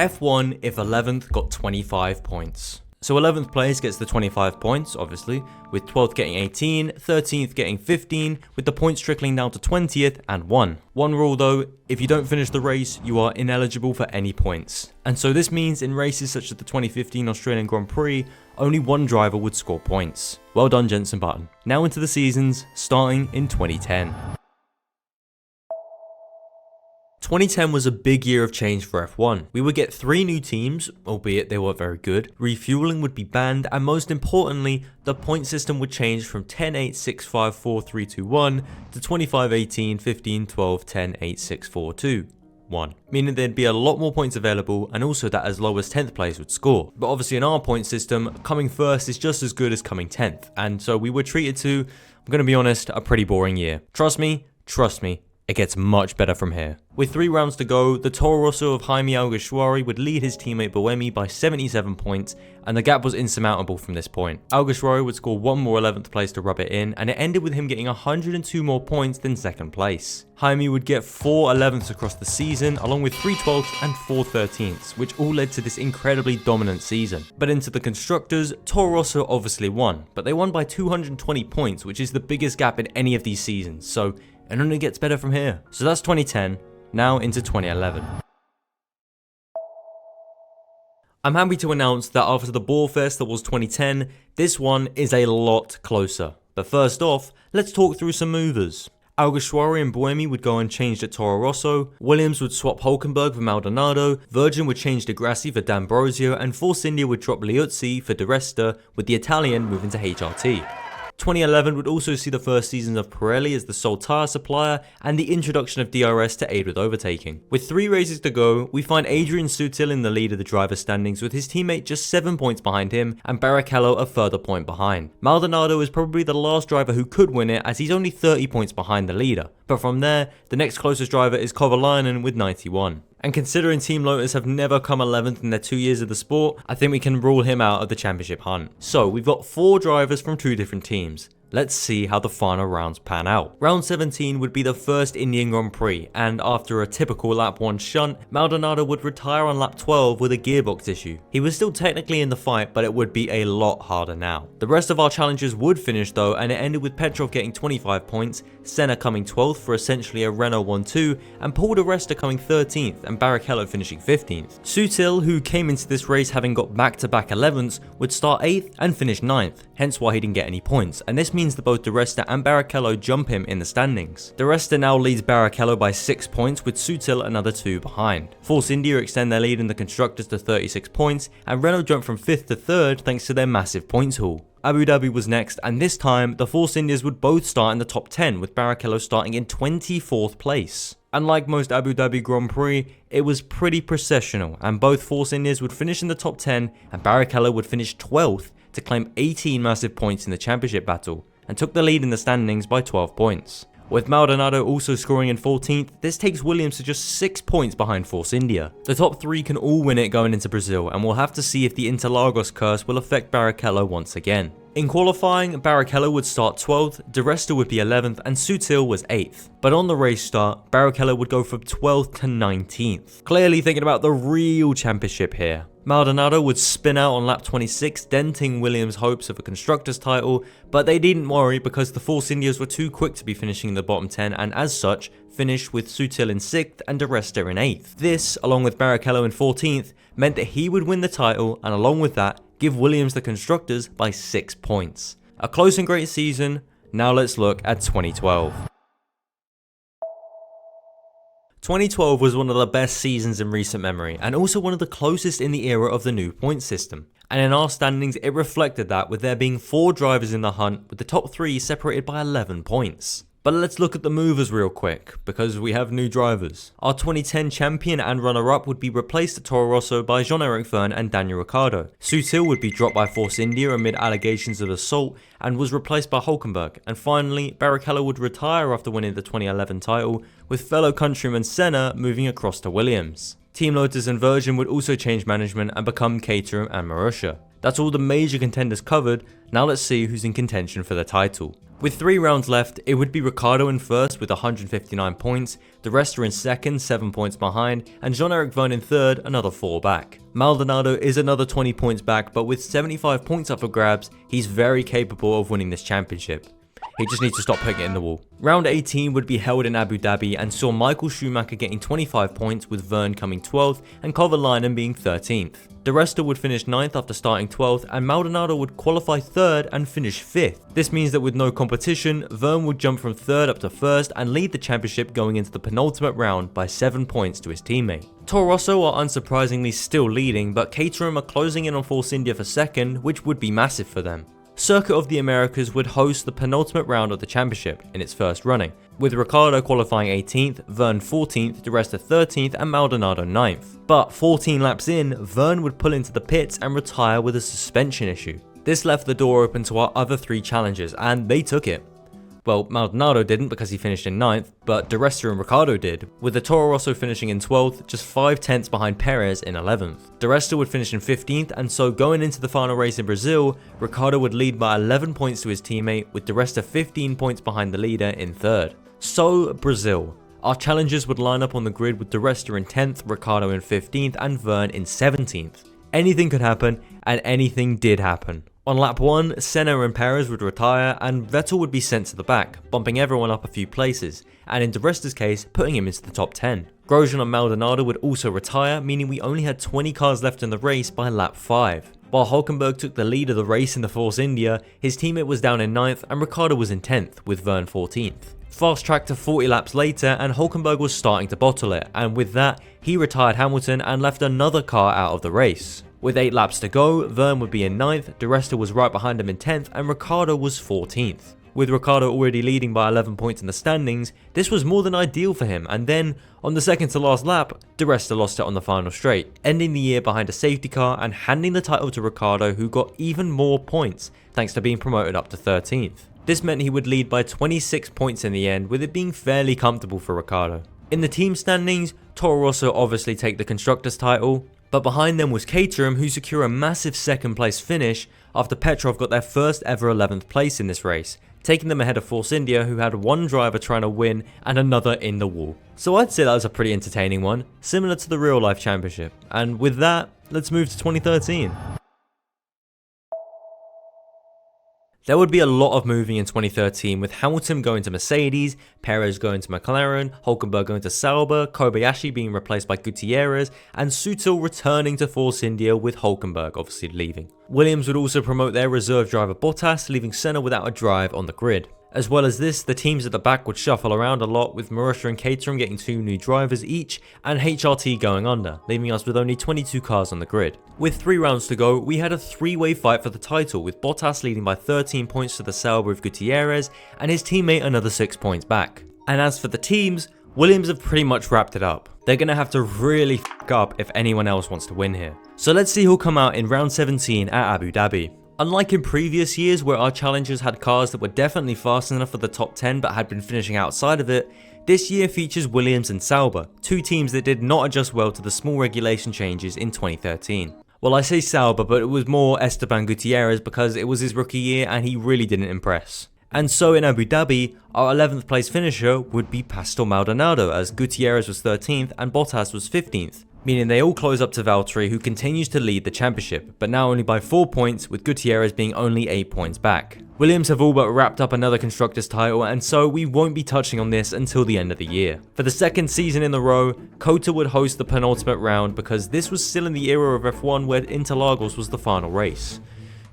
F1 if 11th got 25 points. So 11th place gets the 25 points, obviously, with 12th getting 18, 13th getting 15, with the points trickling down to 20th and 1. One rule though, if you don't finish the race, you are ineligible for any points. And so this means in races such as the 2015 Australian Grand Prix, only one driver would score points. Well done, Jenson Button. Now into the seasons, starting in 2010. 2010 was a big year of change for F1. We would get 3 new teams, albeit they weren't very good, refueling would be banned, and most importantly, the point system would change from 10, 8, 6, 5, 4, 3, 2, 1 to 25, 18, 15, 12, 10, 8, 6, 4, 2, 1. Meaning there'd be a lot more points available, and also that as low as 10th place would score. But obviously in our point system, coming first is just as good as coming 10th, and so we were treated to, I'm gonna be honest, a pretty boring year. Trust me, it gets much better from here. With 3 rounds to go, the Toro Rosso of Jaime Alguersuari would lead his teammate Buemi by 77 points, and the gap was insurmountable from this point. Alguersuari would score one more 11th place to rub it in, and it ended with him getting 102 more points than 2nd place. Jaime would get 4 11ths across the season, along with 3 12ths and 4 13ths, which all led to this incredibly dominant season. But into the constructors, Toro Rosso obviously won, but they won by 220 points, which is the biggest gap in any of these seasons, so it only gets better from here. So that's 2010, now into 2011. I'm happy to announce that after the ball fest that was 2010, this one is a lot closer. But first off, let's talk through some movers. Alguersuari and Buemi would go unchanged at Toro Rosso, Williams would swap Hulkenberg for Maldonado, Virgin would change De Grassi for D'Ambrosio, and Force India would drop Liuzzi for De Resta, with the Italian moving to HRT. 2011 would also see the first season of Pirelli as the sole tyre supplier and the introduction of DRS to aid with overtaking. With 3 races to go, we find Adrian Sutil in the lead of the driver standings with his teammate just 7 points behind him and Barrichello a further point behind. Maldonado is probably the last driver who could win it as he's only 30 points behind the leader, but from there, the next closest driver is Kovalainen with 91. And considering Team Lotus have never come 11th in their 2 years of the sport, I think we can rule him out of the championship hunt. So we've got 4 drivers from 2 different teams. Let's see how the final rounds pan out. Round 17 would be the first Indian Grand Prix, and after a typical lap 1 shunt, Maldonado would retire on lap 12 with a gearbox issue. He was still technically in the fight, but it would be a lot harder now. The rest of our challengers would finish though, and it ended with Petrov getting 25 points, Senna coming 12th for essentially a Renault 1-2, and Paul di Resta coming 13th, and Barrichello finishing 15th. Sutil, who came into this race having got back-to-back 11ths, would start 8th and finish 9th, hence why he didn't get any points, and this means that both Di Resta and Barrichello jump him in the standings. Di Resta now leads Barrichello by 6 points, with Sutil another 2 behind. Force India extend their lead in the constructors to 36 points, and Renault jump from 5th to 3rd thanks to their massive points haul. Abu Dhabi was next, and this time the Force Indias would both start in the top 10, with Barrichello starting in 24th place. Unlike most Abu Dhabi Grand Prix, it was pretty processional, and both Force Indias would finish in the top 10, and Barrichello would finish 12th to claim 18 massive points in the championship battle, and took the lead in the standings by 12 points. With Maldonado also scoring in 14th, this takes Williams to just 6 points behind Force India. The top 3 can all win it going into Brazil, and we'll have to see if the Interlagos curse will affect Barrichello once again. In qualifying, Barrichello would start 12th, Di Resta would be 11th, and Sutil was 8th. But on the race start, Barrichello would go from 12th to 19th. Clearly thinking about the real championship here. Maldonado would spin out on lap 26, denting Williams' hopes of a constructors title, but they didn't worry because the Force Indias were too quick to be finishing in the bottom 10, and as such, finished with Sutil in 6th and Di Resta in 8th. This, along with Barrichello in 14th, meant that he would win the title, and along with that, give Williams the constructors by 6 points. A close and great season. Now let's look at 2012. 2012 was one of the best seasons in recent memory, and also one of the closest in the era of the new point system. And in our standings, it reflected that, with there being 4 drivers in the hunt, with the top 3 separated by 11 points. But let's look at the movers real quick, because we have new drivers. Our 2010 champion and runner-up would be replaced at Toro Rosso by Jean-Eric Vergne and Daniel Ricciardo. Sutil would be dropped by Force India amid allegations of assault and was replaced by Hulkenberg. And finally, Barrichello would retire after winning the 2011 title, with fellow countryman Senna moving across to Williams. Team Lotus and Virgin would also change management and become Caterham and Marussia. That's all the major contenders covered. Now let's see who's in contention for the title. With 3 rounds left, it would be Ricciardo in first with 159 points, the rest are in second, 7 points behind, and Jean-Eric Vergne in third, another 4 back. Maldonado is another 20 points back, but with 75 points up for grabs, he's very capable of winning this championship. He just needs to stop putting it in the wall. Round 18 would be held in Abu Dhabi and saw Michael Schumacher getting 25 points with Vergne coming 12th and Kovalainen being 13th. De Resta would finish 9th after starting 12th and Maldonado would qualify 3rd and finish 5th. This means that with no competition, Vergne would jump from 3rd up to 1st and lead the championship going into the penultimate round by 7 points to his teammate. Toro Rosso are unsurprisingly still leading, but Caterham are closing in on Force India for 2nd, which would be massive for them. Circuit of the Americas would host the penultimate round of the championship in its first running, with Ricciardo qualifying 18th, Vergne 14th, De Resta 13th and Maldonado 9th. But 14 laps in, Vergne would pull into the pits and retire with a suspension issue. This left the door open to our other 3 challengers and they took it. Well, Maldonado didn't because he finished in 9th, but De Resta and Ricciardo did, with the Toro Rosso finishing in 12th, just 5 tenths behind Perez in 11th. De Resta would finish in 15th, and so going into the final race in Brazil, Ricciardo would lead by 11 points to his teammate, with De Resta 15 points behind the leader in 3rd. So, Brazil. Our challengers would line up on the grid with De Resta in 10th, Ricciardo in 15th, and Vergne in 17th. Anything could happen, and anything did happen. On lap 1, Senna and Perez would retire and Vettel would be sent to the back, bumping everyone up a few places, and in De Resta's case, putting him into the top 10. Grosjean and Maldonado would also retire, meaning we only had 20 cars left in the race by lap 5. While Hulkenberg took the lead of the race in the Force India, his teammate was down in 9th and Ricciardo was in 10th, with Vergne 14th. Fast track to 40 laps later and Hulkenberg was starting to bottle it, and with that, he retired Hamilton and left another car out of the race. With 8 laps to go, Vergne would be in 9th, De Resta was right behind him in 10th, and Ricciardo was 14th. With Ricciardo already leading by 11 points in the standings, this was more than ideal for him, and then, on the second to last lap, De Resta lost it on the final straight, ending the year behind a safety car and handing the title to Ricciardo, who got even more points, thanks to being promoted up to 13th. This meant he would lead by 26 points in the end, with it being fairly comfortable for Ricciardo. In the team standings, Toro Rosso obviously take the Constructors' title, but behind them was Caterham, who secure a massive 2nd place finish after Petrov got their first ever 11th place in this race, taking them ahead of Force India, who had one driver trying to win and another in the wall. So I'd say that was a pretty entertaining one, similar to the real life championship. And with that, let's move to 2013. There would be a lot of moving in 2013, with Hamilton going to Mercedes, Perez going to McLaren, Hulkenberg going to Sauber, Kobayashi being replaced by Gutierrez, and Sutil returning to Force India with Hulkenberg obviously leaving. Williams would also promote their reserve driver Bottas, leaving Senna without a drive on the grid. As well as this, the teams at the back would shuffle around a lot, with Marussia and Caterham getting 2 new drivers each, and HRT going under, leaving us with only 22 cars on the grid. With 3 rounds to go, we had a 3-way fight for the title, with Bottas leading by 13 points to the Sauber of Gutierrez, and his teammate another 6 points back. And as for the teams, Williams have pretty much wrapped it up. They're going to have to really f**k up if anyone else wants to win here. So let's see who'll come out in round 17 at Abu Dhabi. Unlike in previous years where our challengers had cars that were definitely fast enough for the top 10 but had been finishing outside of it, this year features Williams and Sauber, 2 teams that did not adjust well to the small regulation changes in 2013. Well, I say Sauber, but it was more Esteban Gutierrez because it was his rookie year and he really didn't impress. And so in Abu Dhabi, our 11th place finisher would be Pastor Maldonado, as Gutierrez was 13th and Bottas was 15th. Meaning they all close up to Valtteri, who continues to lead the championship, but now only by 4 points, with Gutierrez being only 8 points back. Williams have all but wrapped up another Constructors' title, and so we won't be touching on this until the end of the year. For the 2nd season in a row, Cota would host the penultimate round because this was still in the era of F1 where Interlagos was the final race.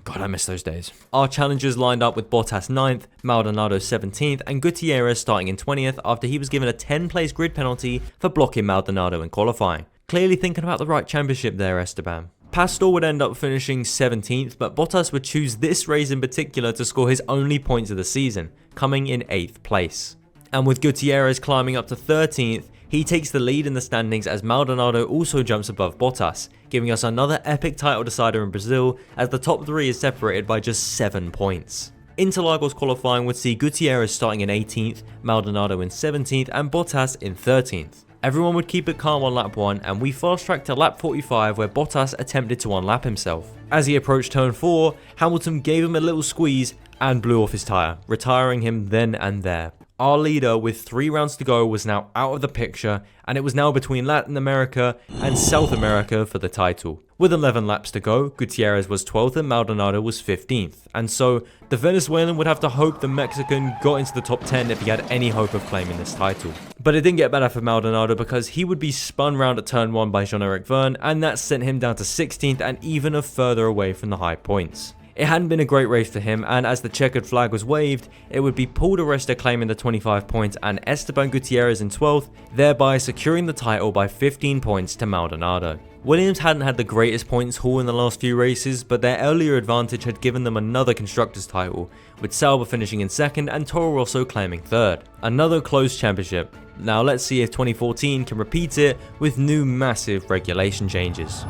God, I miss those days. Our challengers lined up with Bottas 9th, Maldonado 17th, and Gutierrez starting in 20th after he was given a 10-place grid penalty for blocking Maldonado in qualifying. Clearly thinking about the right championship there, Esteban. Pastor would end up finishing 17th, but Bottas would choose this race in particular to score his only points of the season, coming in 8th place. And with Gutierrez climbing up to 13th, he takes the lead in the standings as Maldonado also jumps above Bottas, giving us another epic title decider in Brazil as the top 3 is separated by just 7 points. Interlagos qualifying would see Gutierrez starting in 18th, Maldonado in 17th and Bottas in 13th. Everyone would keep it calm on lap 1, and we fast tracked to lap 45 where Bottas attempted to unlap himself. As he approached turn 4, Hamilton gave him a little squeeze and blew off his tyre, retiring him then and there. Our leader, with 3 rounds to go, was now out of the picture, and it was now between Latin America and South America for the title. With 11 laps to go, Gutierrez was 12th and Maldonado was 15th, and so the Venezuelan would have to hope the Mexican got into the top 10 if he had any hope of claiming this title. But it didn't get better for Maldonado because he would be spun round at turn 1 by Jean-Eric Vergne, and that sent him down to 16th and even a further away from the high points. It hadn't been a great race for him, and as the checkered flag was waved, it would be Paul di Resta claiming the 25 points and Esteban Gutierrez in 12th, thereby securing the title by 15 points to Maldonado. Williams hadn't had the greatest points haul in the last few races, but their earlier advantage had given them another Constructors title, with Sauber finishing in 2nd and Toro Rosso claiming 3rd. Another close championship. Now let's see if 2014 can repeat it with new massive regulation changes.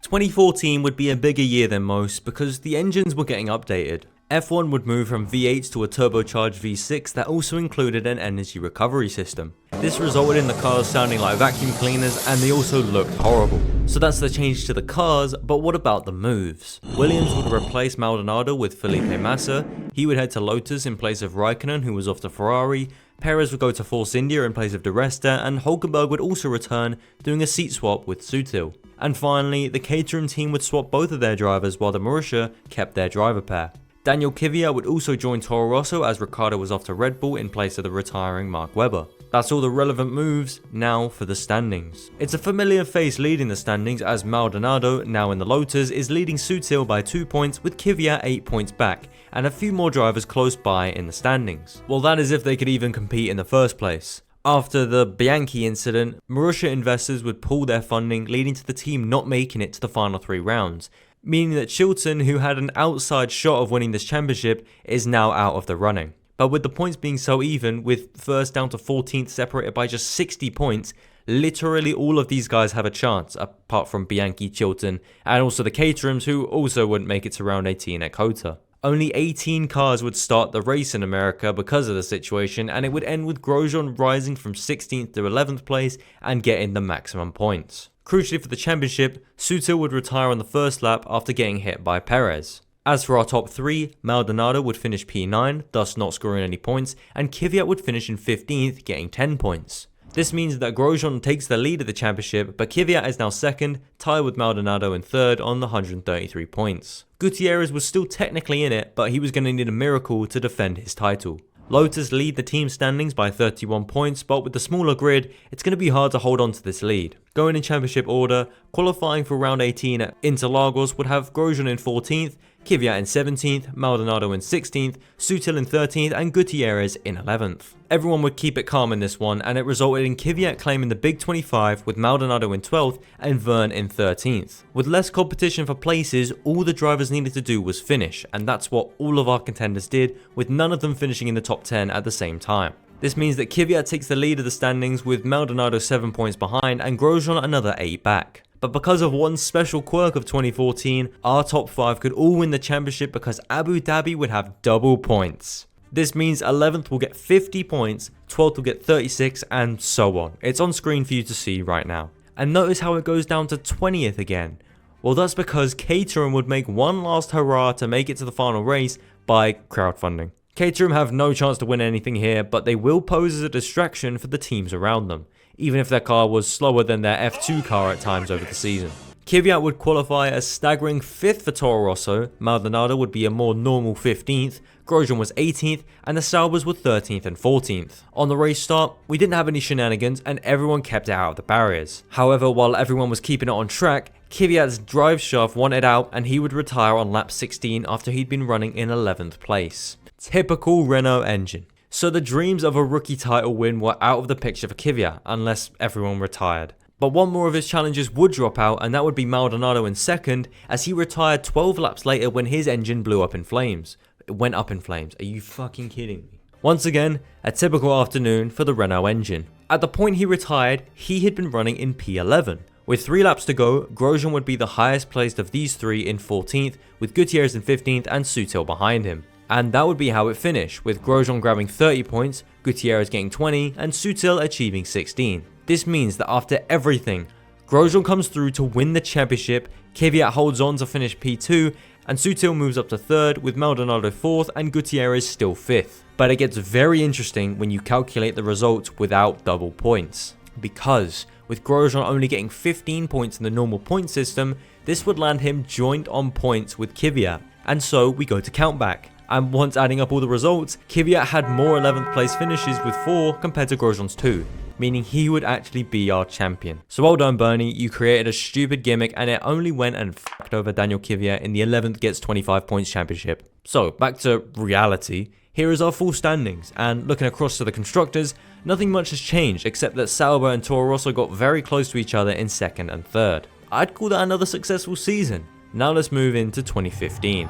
2014 would be a bigger year than most because the engines were getting updated. F1 would move from V8 to a turbocharged V6 that also included an energy recovery system. This resulted in the cars sounding like vacuum cleaners, and they also looked horrible. So that's the change to the cars, but what about the moves? Williams would replace Maldonado with Felipe Massa, he would head to Lotus in place of Raikkonen, who was off to Ferrari, Perez would go to Force India in place of Di Resta, and Hulkenberg would also return, doing a seat swap with Sutil. And finally, the Caterham team would swap both of their drivers while the Marussia kept their driver pair. Daniel Kvyat would also join Toro Rosso as Ricciardo was off to Red Bull in place of the retiring Mark Webber. That's all the relevant moves. Now for the standings. It's a familiar face leading the standings as Maldonado, now in the Lotus, is leading Sutil by 2 points with Kvyat 8 points back, and a few more drivers close by in the standings. Well, that is if they could even compete in the first place. After the Bianchi incident, Marussia investors would pull their funding, leading to the team not making it to the final 3 rounds, meaning that Chilton, who had an outside shot of winning this championship, is now out of the running. But with the points being so even, with first down to 14th separated by just 60 points, literally all of these guys have a chance, apart from Bianchi, Chilton, and also the Caterhams, who also wouldn't make it to round 18 at Kota. Only 18 cars would start the race in America because of the situation, and it would end with Grosjean rising from 16th to 11th place and getting the maximum points. Crucially for the championship, Sutil would retire on the first lap after getting hit by Perez. As for our top 3, Maldonado would finish P9, thus not scoring any points, and Kvyat would finish in 15th, getting 10 points. This means that Grosjean takes the lead of the championship, but Kvyat is now 2nd, tied with Maldonado in 3rd on the 133 points. Gutierrez was still technically in it, but he was going to need a miracle to defend his title. Lotus lead the team standings by 31 points, but with the smaller grid, it's going to be hard to hold on to this lead. Going in championship order, qualifying for round 18 at Interlagos would have Grosjean in 14th, Kvyat in 17th, Maldonado in 16th, Sutil in 13th, and Gutierrez in 11th. Everyone would keep it calm in this one, and it resulted in Kvyat claiming the Big 25 with Maldonado in 12th and Vergne in 13th. With less competition for places, all the drivers needed to do was finish, and that's what all of our contenders did, with none of them finishing in the top 10 at the same time. This means that Kvyat takes the lead of the standings with Maldonado 7 points behind and Grosjean another 8 back. But because of one special quirk of 2014, our top 5 could all win the championship because Abu Dhabi would have double points. This means 11th will get 50 points, 12th will get 36, and so on. It's on screen for you to see right now. And notice how it goes down to 20th again. Well, that's because Caterham would make one last hurrah to make it to the final race by crowdfunding. Caterham have no chance to win anything here, but they will pose as a distraction for the teams around them, even if their car was slower than their F2 car at times over the season. Kvyat would qualify a staggering 5th for Toro Rosso, Maldonado would be a more normal 15th, Grosjean was 18th, and the Saubers were 13th and 14th. On the race start, we didn't have any shenanigans and everyone kept it out of the barriers. However, while everyone was keeping it on track, Kvyat's drive shaft wanted out and he would retire on lap 16 after he'd been running in 11th place. Typical Renault engine. So the dreams of a rookie title win were out of the picture for Kvyat, unless everyone retired. But one more of his challenges would drop out, and that would be Maldonado in 2nd, as he retired 12 laps later when his engine blew up in flames. It went up in flames. Are you fucking kidding me? Once again, a typical afternoon for the Renault engine. At the point he retired, he had been running in P11. With 3 laps to go, Grosjean would be the highest placed of these 3 in 14th, with Gutierrez in 15th and Sutil behind him. And that would be how it finished, with Grosjean grabbing 30 points, Gutierrez getting 20, and Sutil achieving 16. This means that after everything, Grosjean comes through to win the championship, Kvyat holds on to finish P2, and Sutil moves up to 3rd, with Maldonado 4th and Gutierrez still 5th. But it gets very interesting when you calculate the results without double points, because with Grosjean only getting 15 points in the normal point system, this would land him joint on points with Kvyat. And so we go to countback. And once adding up all the results, Kvyat had more 11th place finishes with 4 compared to Grosjean's 2, meaning he would actually be our champion. So well done, Bernie, you created a stupid gimmick and it only went and f***ed over Daniel Kvyat in the 11th gets 25 points championship. So back to reality, here is our full standings, and looking across to the constructors, nothing much has changed except that Sauber and Toro Rosso got very close to each other in 2nd and 3rd. I'd call that another successful season. Now let's move into 2015.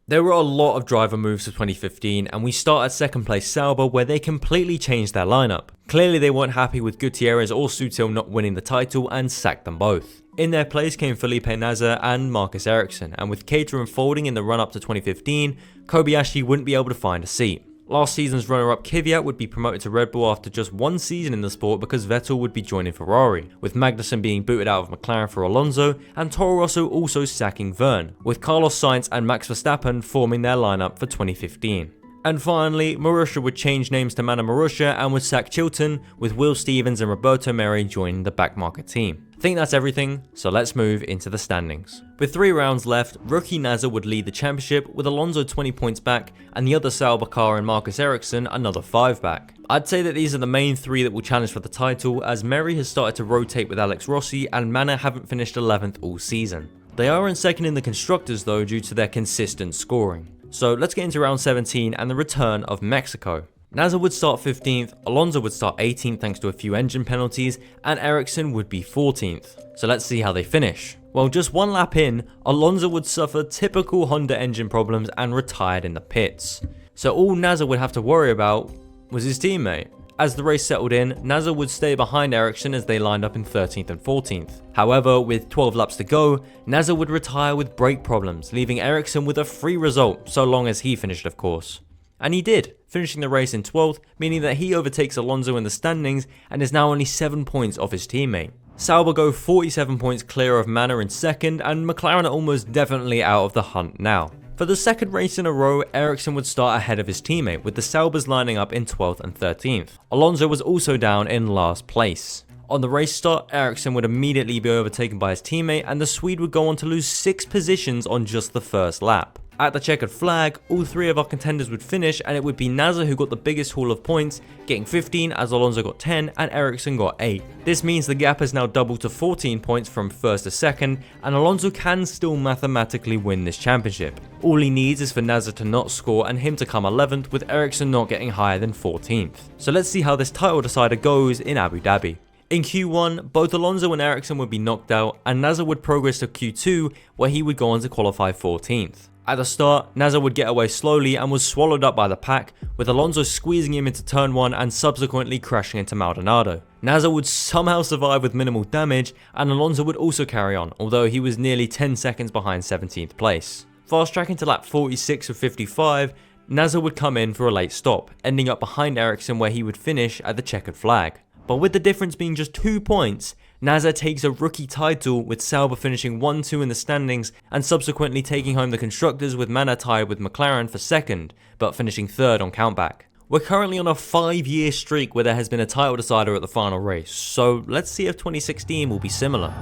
There were a lot of driver moves for 2015, and we start at 2nd place Sauber, where they completely changed their lineup. Clearly they weren't happy with Gutierrez or Sutil not winning the title and sacked them both. In their place came Felipe Nasr and Marcus Ericsson, and with Caterham folding in the run up to 2015, Kobayashi wouldn't be able to find a seat. Last season's runner-up Kvyat would be promoted to Red Bull after just 1 season in the sport because Vettel would be joining Ferrari, with Magnussen being booted out of McLaren for Alonso, and Toro Rosso also sacking Verne, with Carlos Sainz and Max Verstappen forming their lineup for 2015. And finally, Marussia would change names to Mana Marussia and would sack Chilton, with Will Stevens and Roberto Merri joining the backmarket team. I think that's everything, so let's move into the standings. With 3 rounds left, rookie Nasr would lead the championship with Alonso 20 points back and the other Sauber car and Marcus Ericsson another 5 back. I'd say that these are the main 3 that will challenge for the title, as Merri has started to rotate with Alex Rossi and Mana haven't finished 11th all season. They are in 2nd in the constructors though due to their consistent scoring. So let's get into round 17 and the return of Mexico. Nasr would start 15th, Alonso would start 18th thanks to a few engine penalties, and Ericsson would be 14th. So let's see how they finish. Well, just 1 lap in, Alonso would suffer typical Honda engine problems and retired in the pits. So all Nasr would have to worry about was his teammate. As the race settled in, Nasr would stay behind Ericsson as they lined up in 13th and 14th. However, with 12 laps to go, Nasr would retire with brake problems, leaving Ericsson with a free result, so long as he finished of course. And he did, finishing the race in 12th, meaning that he overtakes Alonso in the standings and is now only 7 points off his teammate. Sauber go 47 points clear of Mana in 2nd, and McLaren are almost definitely out of the hunt now. For the 2nd race in a row, Ericsson would start ahead of his teammate, with the Saubers lining up in 12th and 13th. Alonso was also down in last place. On the race start, Ericsson would immediately be overtaken by his teammate, and the Swede would go on to lose 6 positions on just the first lap. At the checkered flag, all 3 of our contenders would finish, and it would be Nasr who got the biggest haul of points, getting 15 as Alonso got 10 and Ericsson got 8. This means the gap has now doubled to 14 points from 1st to 2nd, and Alonso can still mathematically win this championship. All he needs is for Nasr to not score and him to come 11th, with Ericsson not getting higher than 14th. So let's see how this title decider goes in Abu Dhabi. In Q1, both Alonso and Ericsson would be knocked out, and Nasr would progress to Q2, where he would go on to qualify 14th. At the start, Nasr would get away slowly and was swallowed up by the pack, with Alonso squeezing him into turn 1 and subsequently crashing into Maldonado. Nasr would somehow survive with minimal damage, and Alonso would also carry on, although he was nearly 10 seconds behind 17th place. Fast tracking to lap 46 of 55, Nasr would come in for a late stop, ending up behind Ericsson where he would finish at the checkered flag. But with the difference being just 2 points, Nasr takes a rookie title, with Sauber finishing 1-2 in the standings and subsequently taking home the constructors, with Mana tied with McLaren for 2nd, but finishing 3rd on countback. We're currently on a 5-year streak where there has been a title decider at the final race, so let's see if 2016 will be similar.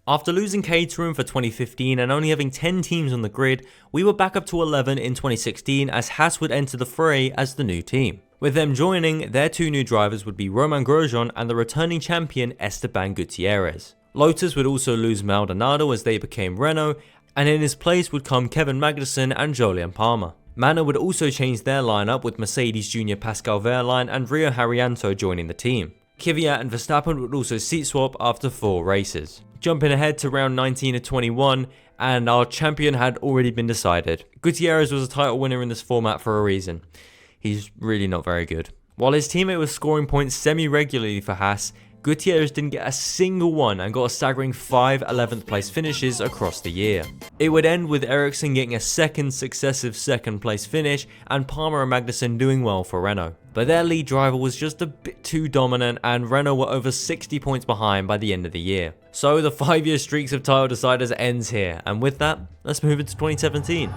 After losing Caterham for 2015 and only having 10 teams on the grid, we were back up to 11 in 2016 as Haas would enter the fray as the new team. With them joining, their 2 new drivers would be Romain Grosjean and the returning champion Esteban Gutierrez. Lotus would also lose Maldonado as they became Renault, and in his place would come Kevin Magnussen and Jolyon Palmer. Mana would also change their lineup, with Mercedes Junior Pascal Wehrlein and Rio Haryanto joining the team. Kvyat and Verstappen would also seat swap after 4 races. Jumping ahead to round 19 of 21, and our champion had already been decided. Gutierrez was a title winner in this format for a reason. He's really not very good. While his teammate was scoring points semi-regularly for Haas, Gutierrez didn't get a single one and got a staggering 5 11th place finishes across the year. It would end with Ericsson getting a second successive second place finish and Palmer and Magnussen doing well for Renault. But their lead driver was just a bit too dominant and Renault were over 60 points behind by the end of the year. So the 5-year streaks of title deciders ends here, and with that, let's move into 2017.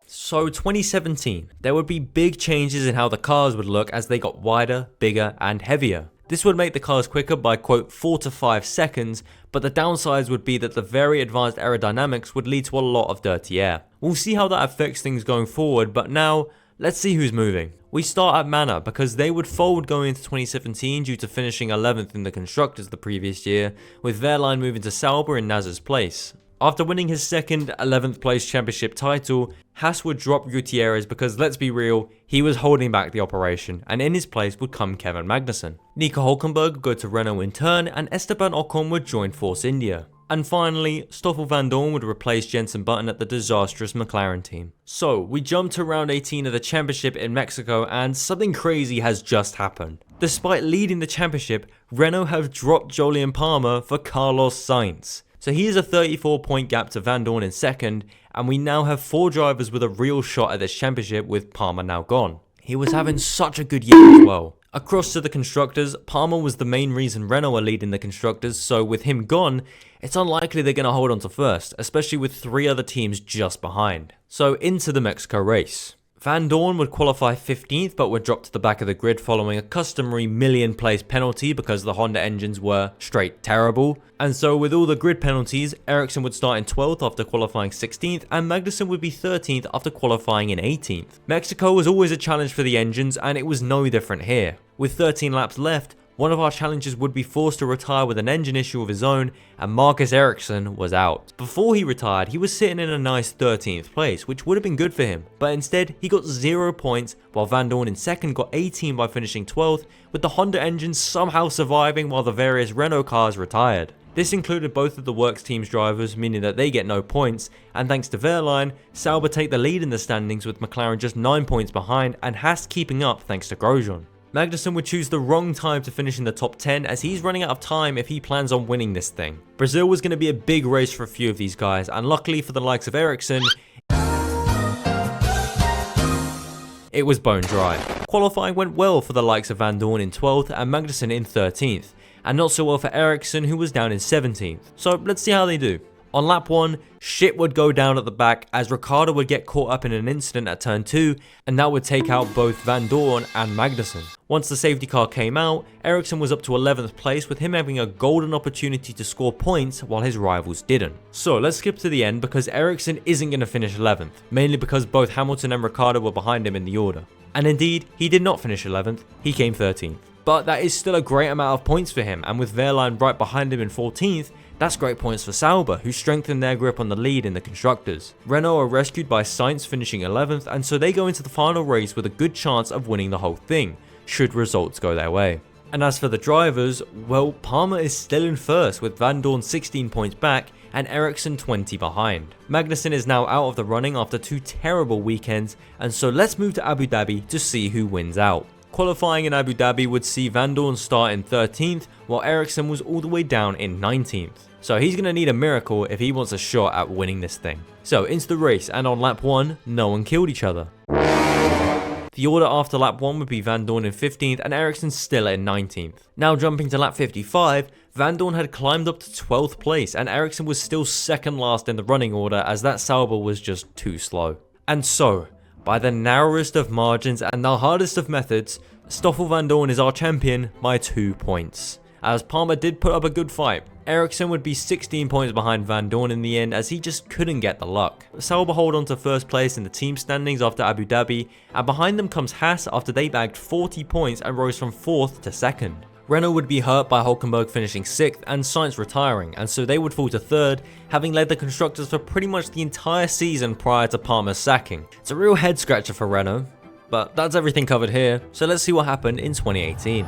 So 2017, there would be big changes in how the cars would look as they got wider, bigger and heavier. This would make the cars quicker by quote 4 to 5 seconds, but the downsides would be that the very advanced aerodynamics would lead to a lot of dirty air. We'll see how that affects things going forward, but now, let's see who's moving. We start at Manor because they would fold going into 2017 due to finishing 11th in the Constructors the previous year, with Wehrlein moving to Sauber in Nasser's place. After winning his second 11th place championship title, Haas would drop Gutierrez because let's be real, he was holding back the operation, and in his place would come Kevin Magnussen. Nico Hülkenberg would go to Renault in turn, and Esteban Ocon would join Force India. And finally, Stoffel Van Dorn would replace Jenson Button at the disastrous McLaren team. So, we jump to round 18 of the championship in Mexico and something crazy has just happened. Despite leading the championship, Renault have dropped Jolyon Palmer for Carlos Sainz. So he is a 34 point gap to Van Dorn in second, and we now have 4 drivers with a real shot at this championship with Palmer now gone. He was having such a good year as well. Across to the Constructors, Palmer was the main reason Renault are leading the Constructors, so with him gone, it's unlikely they're going to hold on to first, especially with 3 other teams just behind. So into the Mexico race. Van Dorn would qualify 15th but would drop to the back of the grid following a customary million place penalty because the Honda engines were straight terrible. And so with all the grid penalties, Ericsson would start in 12th after qualifying 16th and Magnussen would be 13th after qualifying in 18th. Mexico was always a challenge for the engines and it was no different here. With 13 laps left, one of our challengers would be forced to retire with an engine issue of his own, and Marcus Ericsson was out. Before he retired, he was sitting in a nice 13th place, which would have been good for him, but instead he got 0 points, while Van Dorn in second got 18 by finishing 12th, with the Honda engines somehow surviving while the various Renault cars retired. This included both of the Works team's drivers, meaning that they get no points, and thanks to Wehrlein, Sauber take the lead in the standings with McLaren just 9 points behind and Haas keeping up thanks to Grosjean. Magnussen would choose the wrong time to finish in the top 10 as he's running out of time if he plans on winning this thing. Brazil was going to be a big race for a few of these guys, and luckily for the likes of Ericsson, it was bone dry. Qualifying went well for the likes of Van Dorn in 12th and Magnussen in 13th, and not so well for Ericsson who was down in 17th. So let's see how they do. On lap 1, shit would go down at the back as Ricciardo would get caught up in an incident at turn 2 and that would take out both Van Dorn and Magnussen. Once the safety car came out, Ericsson was up to 11th place with him having a golden opportunity to score points while his rivals didn't. So let's skip to the end because Ericsson isn't going to finish 11th, mainly because both Hamilton and Ricciardo were behind him in the order. And indeed, he did not finish 11th, he came 13th. But that is still a great amount of points for him, and with Wehrlein right behind him in 14th, that's great points for Sauber, who strengthened their grip on the lead in the Constructors. Renault are rescued by Sainz finishing 11th, and so they go into the final race with a good chance of winning the whole thing, should results go their way. And as for the drivers, well, Palmer is still in first with Van Dorn 16 points back and Ericsson 20 behind. Magnussen is now out of the running after 2 terrible weekends, and so let's move to Abu Dhabi to see who wins out. Qualifying in Abu Dhabi would see Van Dorn start in 13th, while Ericsson was all the way down in 19th. So he's going to need a miracle if he wants a shot at winning this thing. So into the race, and on lap 1, no one killed each other. The order after lap 1 would be Van Dorn in 15th and Ericsson still in 19th. Now jumping to lap 55, Van Dorn had climbed up to 12th place and Ericsson was still second last in the running order as that Sauber was just too slow. And so, by the narrowest of margins and the hardest of methods, Stoffel Van Dorn is our champion by 2 points. As Palmer did put up a good fight, Ericsson would be 16 points behind Van Dorn in the end as he just couldn't get the luck. Sauber hold on to first place in the team standings after Abu Dhabi, and behind them comes Haas after they bagged 40 points and rose from 4th to 2nd. Renault would be hurt by Hülkenberg finishing 6th and Sainz retiring, and so they would fall to 3rd, having led the Constructors for pretty much the entire season prior to Palmer's sacking. It's a real head scratcher for Renault, but that's everything covered here, so let's see what happened in 2018.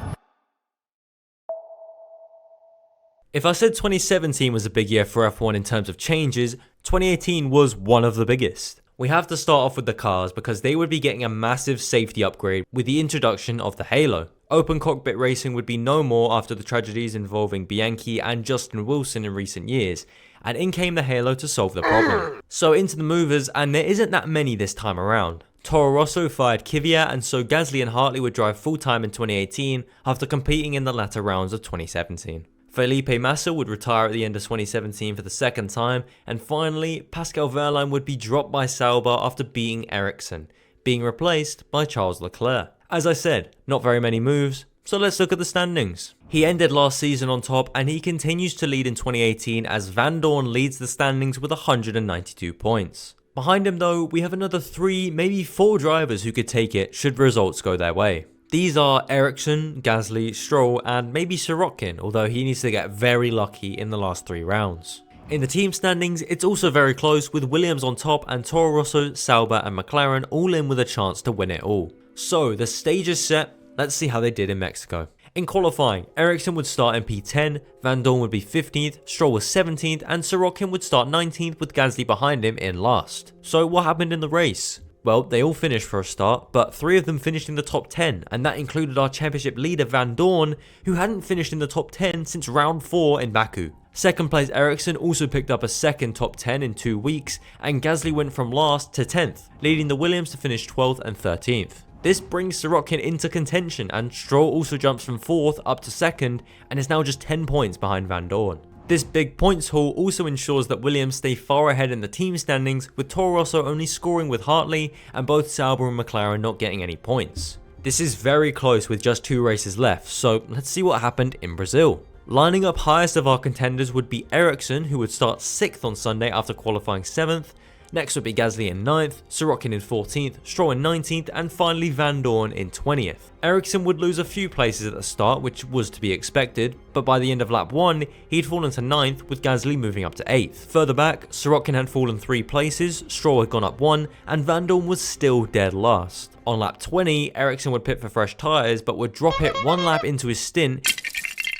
If I said 2017 was a big year for F1 in terms of changes, 2018 was one of the biggest. We have to start off with the cars because they would be getting a massive safety upgrade with the introduction of the halo. Open cockpit racing would be no more after the tragedies involving Bianchi and Justin Wilson in recent years, and in came the Halo to solve the problem. So into the movers, and there isn't that many this time around. Toro Rosso fired Kvyat, and so Gasly and Hartley would drive full-time in 2018 after competing in the latter rounds of 2017. Felipe Massa would retire at the end of 2017 for the second time, and finally, Pascal Wehrlein would be dropped by Sauber after beating Ericsson, being replaced by Charles Leclerc. As I said, not very many moves, so let's look at the standings. He ended last season on top, and he continues to lead in 2018 as Van Dorn leads the standings with 192 points. Behind him though, we have another 3, maybe 4 drivers who could take it should results go their way. These are Ericsson, Gasly, Stroll, and maybe Sirotkin, although he needs to get very lucky in the last 3 rounds. In the team standings, it's also very close with Williams on top and Toro Rosso, Sauber and McLaren all in with a chance to win it all. So the stage is set, let's see how they did in Mexico. In qualifying, Ericsson would start in P10, Van Dorn would be 15th, Stroll was 17th, and Sirotkin would start 19th with Gasly behind him in last. So what happened in the race? Well, they all finished for a start, but 3 of them finished in the top 10, and that included our championship leader Van Dorn, who hadn't finished in the top 10 since round 4 in Baku. Second place Ericsson also picked up a second top 10 in 2 weeks, and Gasly went from last to 10th, leading the Williams to finish 12th and 13th. This brings Sirotkin into contention, and Stroll also jumps from 4th up to 2nd and is now just 10 points behind Van Dorn. This big points haul also ensures that Williams stay far ahead in the team standings, with Toro Rosso only scoring with Hartley and both Sauber and McLaren not getting any points. This is very close with just 2 races left, so let's see what happened in Brazil. Lining up highest of our contenders would be Ericsson, who would start 6th on Sunday after qualifying 7th. Next would be Gasly in 9th, Sirotkin in 14th, Stroll in 19th, and finally Van Dorn in 20th. Ericsson would lose a few places at the start, which was to be expected, but by the end of lap 1, he'd fallen to 9th, with Gasly moving up to 8th. Further back, Sirotkin had fallen 3 places, Stroll had gone up 1, and Van Dorn was still dead last. On lap 20, Ericsson would pit for fresh tyres, but would drop it 1 lap into his stint,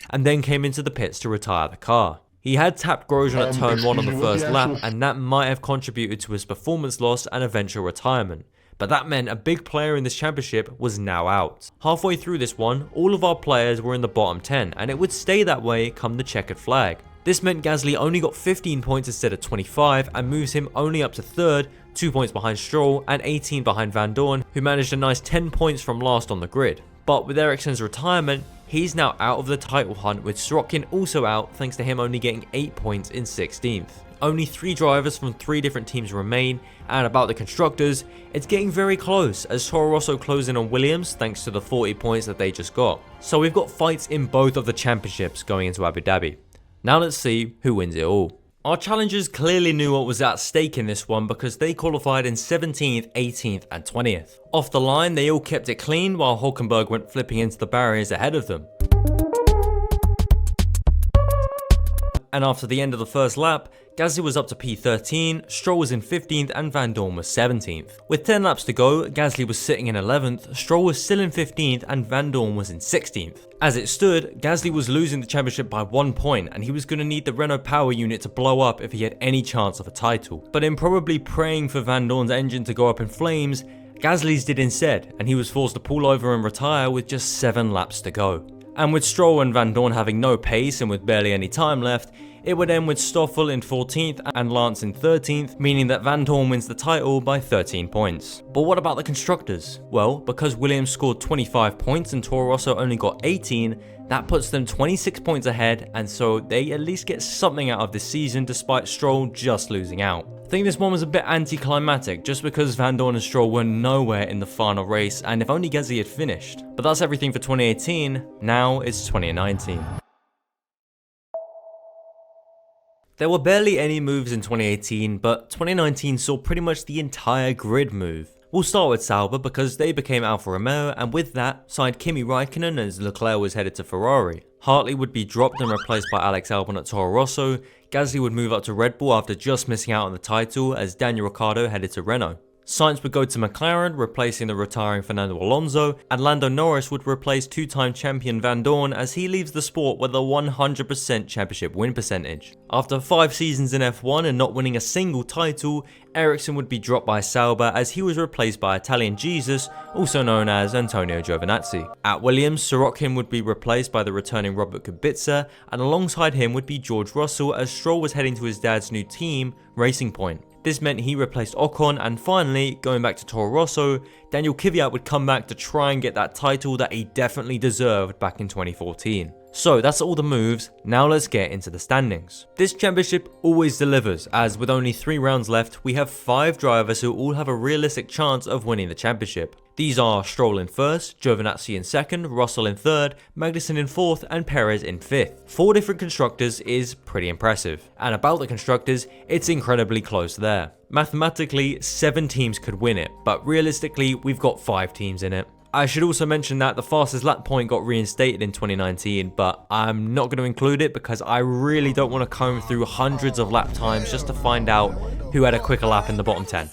and then came into the pits to retire the car. He had tapped Grosjean at turn 1 on the first lap, and that might have contributed to his performance loss and eventual retirement. But that meant a big player in this championship was now out. Halfway through this one, all of our players were in the bottom 10, and it would stay that way come the checkered flag. This meant Gasly only got 15 points instead of 25, and moves him only up to 3rd, 2 points behind Stroll, and 18 behind Van Dorn, who managed a nice 10 points from last on the grid. But with Ericsson's retirement, he's now out of the title hunt, with Sirotkin also out thanks to him only getting 8 points in 16th. Only 3 drivers from 3 different teams remain, and about the constructors, it's getting very close as Toro Rosso close in on Williams thanks to the 40 points that they just got. So we've got fights in both of the championships going into Abu Dhabi. Now let's see who wins it all. Our challengers clearly knew what was at stake in this one because they qualified in 17th, 18th and 20th. Off the line, they all kept it clean while Hulkenberg went flipping into the barriers ahead of them. And after the end of the first lap, Gasly was up to P13, Stroll was in 15th and Van Dorn was 17th. With 10 laps to go, Gasly was sitting in 11th, Stroll was still in 15th and Van Dorn was in 16th. As it stood, Gasly was losing the championship by 1 point and he was going to need the Renault power unit to blow up if he had any chance of a title. But in probably praying for Van Dorn's engine to go up in flames, Gasly's did instead, and he was forced to pull over and retire with just 7 laps to go. And with Stroll and Van Dorn having no pace and with barely any time left, it would end with Stoffel in 14th and Lance in 13th, meaning that Van Dorn wins the title by 13 points. But what about the constructors? Well, because Williams scored 25 points and Toro Rosso only got 18, that puts them 26 points ahead, and so they at least get something out of this season despite Stroll just losing out. I think this one was a bit anticlimactic just because Van Dorn and Stroll were nowhere in the final race, and if only Gasly had finished. But that's everything for 2018, now it's 2019. There were barely any moves in 2018, but 2019 saw pretty much the entire grid move. We'll start with Sauber because they became Alfa Romeo, and with that, signed Kimi Räikkönen as Leclerc was headed to Ferrari. Hartley would be dropped and replaced by Alex Albon at Toro Rosso. Gasly would move up to Red Bull after just missing out on the title as Daniel Ricciardo headed to Renault. Sainz would go to McLaren, replacing the retiring Fernando Alonso, and Lando Norris would replace two-time champion Van Dorn as he leaves the sport with a 100% championship win percentage. After 5 seasons in F1 and not winning a single title, Ericsson would be dropped by Sauber as he was replaced by Italian Jesus, also known as Antonio Giovinazzi. At Williams, Sorokin would be replaced by the returning Robert Kubica, and alongside him would be George Russell as Stroll was heading to his dad's new team, Racing Point. This meant he replaced Ocon, and finally, going back to Toro Rosso, Daniel Kvyat would come back to try and get that title that he definitely deserved back in 2014. So that's all the moves, now let's get into the standings. This championship always delivers, as with only 3 rounds left, we have 5 drivers who all have a realistic chance of winning the championship. These are Stroll in first, Giovinazzi in second, Russell in third, Magnussen in fourth, and Perez in fifth. 4 different constructors is pretty impressive. And about the constructors, it's incredibly close there. Mathematically, 7 teams could win it, but realistically, we've got 5 teams in it. I should also mention that the fastest lap point got reinstated in 2019, but I'm not going to include it because I really don't want to comb through hundreds of lap times just to find out who had a quicker lap in the bottom 10.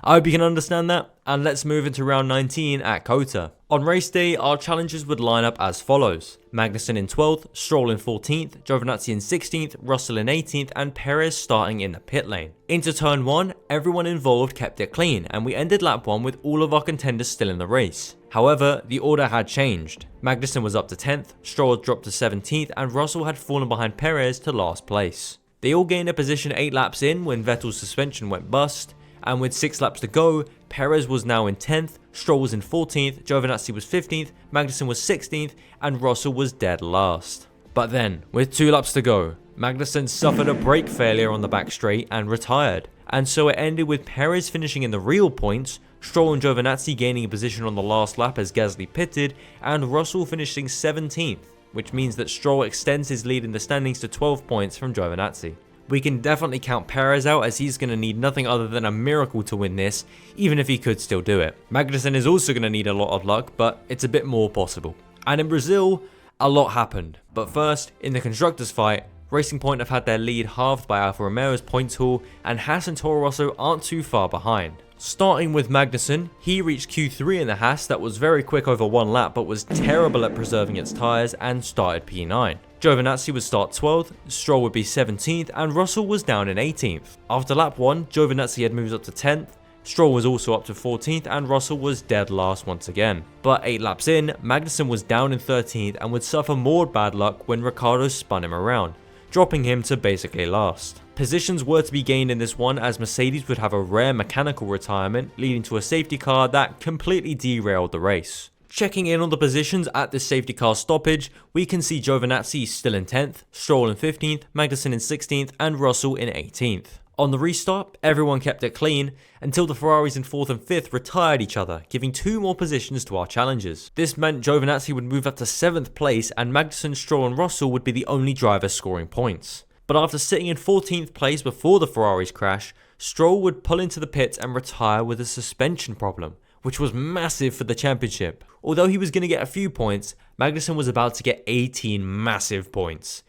I hope you can understand that, and let's move into round 19 at COTA. On race day, our challenges would line up as follows: Magnussen in 12th, Stroll in 14th, Giovinazzi in 16th, Russell in 18th, and Perez starting in the pit lane. Into turn 1, everyone involved kept it clean, and we ended lap 1 with all of our contenders still in the race. However, the order had changed. Magnussen was up to 10th, Stroll had dropped to 17th, and Russell had fallen behind Perez to last place. They all gained a position 8 laps in when Vettel's suspension went bust, and with 6 laps to go, Perez was now in 10th, Stroll was in 14th, Giovinazzi was 15th, Magnussen was 16th, and Russell was dead last. But then, with 2 laps to go, Magnussen suffered a brake failure on the back straight and retired, and so it ended with Perez finishing in the real points, Stroll and Giovinazzi gaining a position on the last lap as Gasly pitted, and Russell finishing 17th, which means that Stroll extends his lead in the standings to 12 points from Giovinazzi. We can definitely count Perez out as he's going to need nothing other than a miracle to win this, even if he could still do it. Magnussen is also going to need a lot of luck, but it's a bit more possible. And in Brazil, a lot happened. But first, in the constructors fight, Racing Point have had their lead halved by Alfa Romeo's points haul, and Haas and Toro Rosso aren't too far behind. Starting with Magnussen, he reached Q3 in the Haas that was very quick over 1 lap but was terrible at preserving its tyres and started P9. Giovinazzi would start 12th, Stroll would be 17th, and Russell was down in 18th. After lap 1, Giovinazzi had moved up to 10th, Stroll was also up to 14th, and Russell was dead last once again. But 8 laps in, Magnussen was down in 13th and would suffer more bad luck when Ricciardo spun him around, dropping him to basically last. Positions were to be gained in this one as Mercedes would have a rare mechanical retirement, leading to a safety car that completely derailed the race. Checking in on the positions at this safety car stoppage, we can see Giovinazzi still in 10th, Stroll in 15th, Magnussen in 16th, and Russell in 18th. On the restart, everyone kept it clean until the Ferraris in 4th and 5th retired each other, giving 2 more positions to our challengers. This meant Giovinazzi would move up to 7th place and Magnussen, Stroll and Russell would be the only drivers scoring points. But after sitting in 14th place before the Ferraris crash, Stroll would pull into the pits and retire with a suspension problem, which was massive for the championship. Although he was going to get a few points, Magnussen was about to get 18 massive points.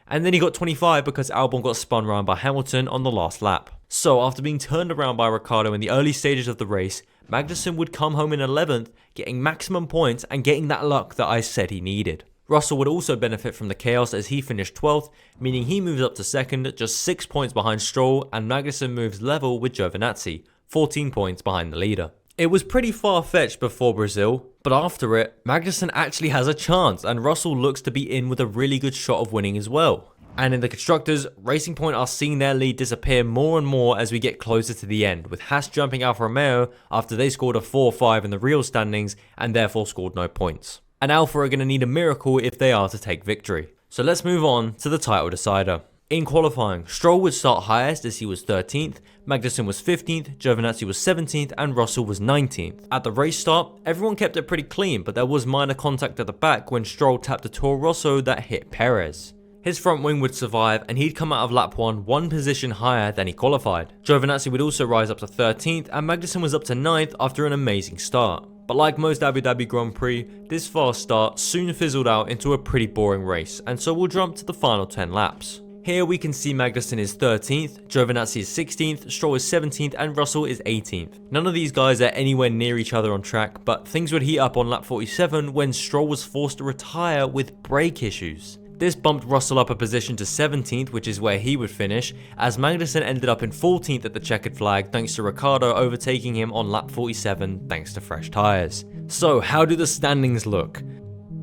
And then he got 25 because Albon got spun around by Hamilton on the last lap. So after being turned around by Ricciardo in the early stages of the race, Magnussen would come home in 11th, getting maximum points and getting that luck that I said he needed. Russell would also benefit from the chaos as he finished 12th, meaning he moves up to 2nd, just 6 points behind Stroll, and Magnussen moves level with Giovinazzi, 14 points behind the leader. It was pretty far-fetched before Brazil, but after it, Magnussen actually has a chance and Russell looks to be in with a really good shot of winning as well. And in the constructors, Racing Point are seeing their lead disappear more and more as we get closer to the end, with Haas jumping Alfa Romeo after they scored a 4-5 in the real standings and therefore scored no points. And Alfa are going to need a miracle if they are to take victory. So let's move on to the title decider. In qualifying, Stroll would start highest as he was 13th, Magnussen was 15th, Giovinazzi was 17th, and Russell was 19th. At the race start, everyone kept it pretty clean, but there was minor contact at the back when Stroll tapped a Toro Rosso that hit Perez. His front wing would survive and he'd come out of lap 1 one position higher than he qualified. Giovinazzi would also rise up to 13th and Magnussen was up to 9th after an amazing start. But like most Abu Dhabi Grand Prix, this fast start soon fizzled out into a pretty boring race, and so we'll jump to the final 10 laps. Here we can see Magnussen is 13th, Giovinazzi is 16th, Stroll is 17th, and Russell is 18th. None of these guys are anywhere near each other on track, but things would heat up on lap 47 when Stroll was forced to retire with brake issues. This bumped Russell up a position to 17th, which is where he would finish, as Magnussen ended up in 14th at the checkered flag thanks to Ricciardo overtaking him on lap 47 thanks to fresh tyres. So how do the standings look?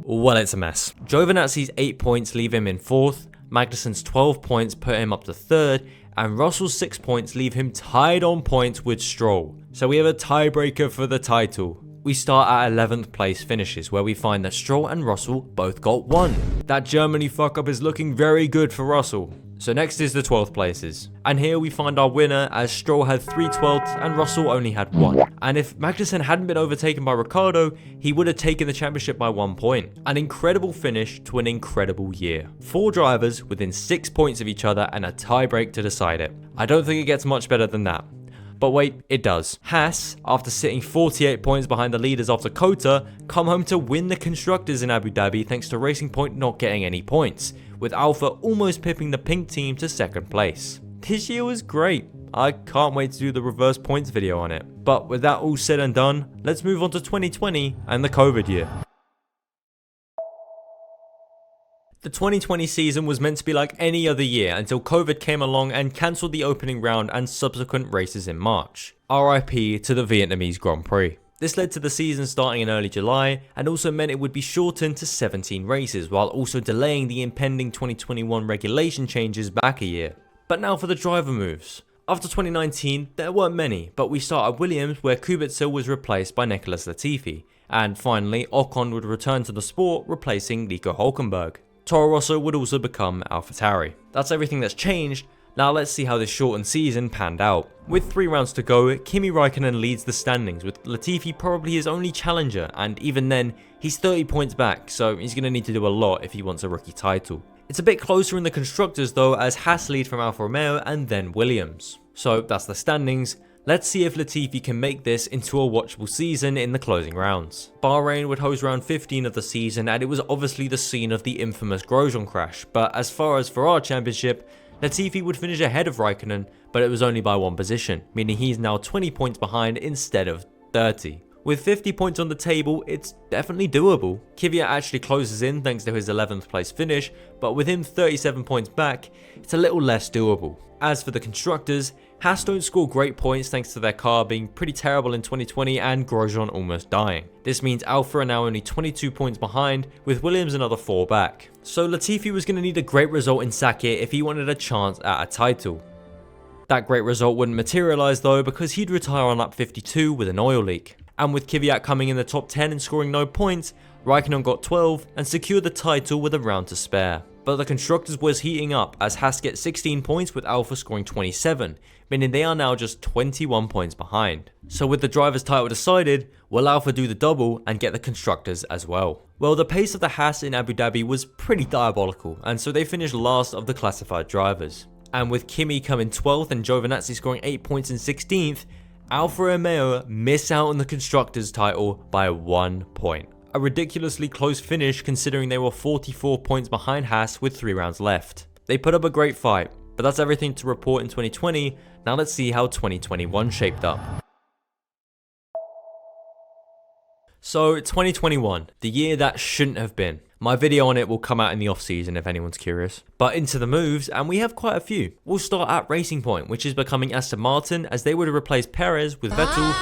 Well, it's a mess. Giovinazzi's 8 points leave him in 4th, Magnussen's 12 points put him up to 3rd, and Russell's 6 points leave him tied on points with Stroll. So we have a tiebreaker for the title. We start at 11th place finishes, where we find that Stroll and Russell both got 1. That Germany fuck up is looking very good for Russell. So next is the 12th places. And here we find our winner, as Stroll had 3 12ths and Russell only had 1. And if Magnussen hadn't been overtaken by Ricciardo, he would have taken the championship by 1 point. An incredible finish to an incredible year. 4 drivers within 6 points of each other and a tie-break to decide it. I don't think it gets much better than that. But wait, it does. Haas, after sitting 48 points behind the leaders after Kota, come home to win the Constructors in Abu Dhabi thanks to Racing Point not getting any points, with Alpha almost pipping the pink team to 2nd place. This year was great. I can't wait to do the reverse points video on it. But with that all said and done, let's move on to 2020 and the COVID year. The 2020 season was meant to be like any other year until COVID came along and cancelled the opening round and subsequent races in March. RIP to the Vietnamese Grand Prix. This led to the season starting in early July and also meant it would be shortened to 17 races, while also delaying the impending 2021 regulation changes back a year. But now for the driver moves. After 2019, there weren't many, but we start at Williams, where Kubica was replaced by Nicholas Latifi, and finally Ocon would return to the sport, replacing Nico Hülkenberg. Toro Rosso would also become AlphaTauri. That's everything that's changed. Now let's see how this shortened season panned out. With 3 rounds to go, Kimi Raikkonen leads the standings, with Latifi probably his only challenger, and even then, he's 30 points back, so he's going to need to do a lot if he wants a rookie title. It's a bit closer in the Constructors though, as Haas lead from Alfa Romeo and then Williams. So that's the standings. Let's see if Latifi can make this into a watchable season in the closing rounds. Bahrain would host round 15 of the season, and it was obviously the scene of the infamous Grosjean crash, but as far as for our championship, Latifi would finish ahead of Raikkonen, but it was only by 1 position, meaning he's now 20 points behind instead of 30. With 50 points on the table, it's definitely doable. Kvyat actually closes in thanks to his 11th place finish, but with him 37 points back, it's a little less doable. As for the Constructors, Haas don't score great points thanks to their car being pretty terrible in 2020 and Grosjean almost dying. This means Alfa are now only 22 points behind, with Williams another 4 back. So Latifi was going to need a great result in Sakhir if he wanted a chance at a title. That great result wouldn't materialise though, because he'd retire on lap 52 with an oil leak. And with Kvyat coming in the top 10 and scoring no points, Raikkonen got 12 and secured the title with a round to spare. But the Constructors was heating up, as Haas gets 16 points with Alfa scoring 27, meaning they are now just 21 points behind. So with the driver's title decided, will Alfa do the double and get the Constructors as well? Well, the pace of the Haas in Abu Dhabi was pretty diabolical, and so they finished last of the classified drivers. And with Kimi coming 12th and Giovinazzi scoring 8 points in 16th, Alfa Romeo miss out on the Constructors title by 1 point. A ridiculously close finish considering they were 44 points behind Haas with 3 rounds left. They put up a great fight, but that's everything to report in 2020. Now let's see how 2021 shaped up. So 2021, the year that shouldn't have been. My video on it will come out in the off season if anyone's curious. But into the moves, and we have quite a few. We'll start at Racing Point, which is becoming Aston Martin, as they would have replaced Perez with Vettel.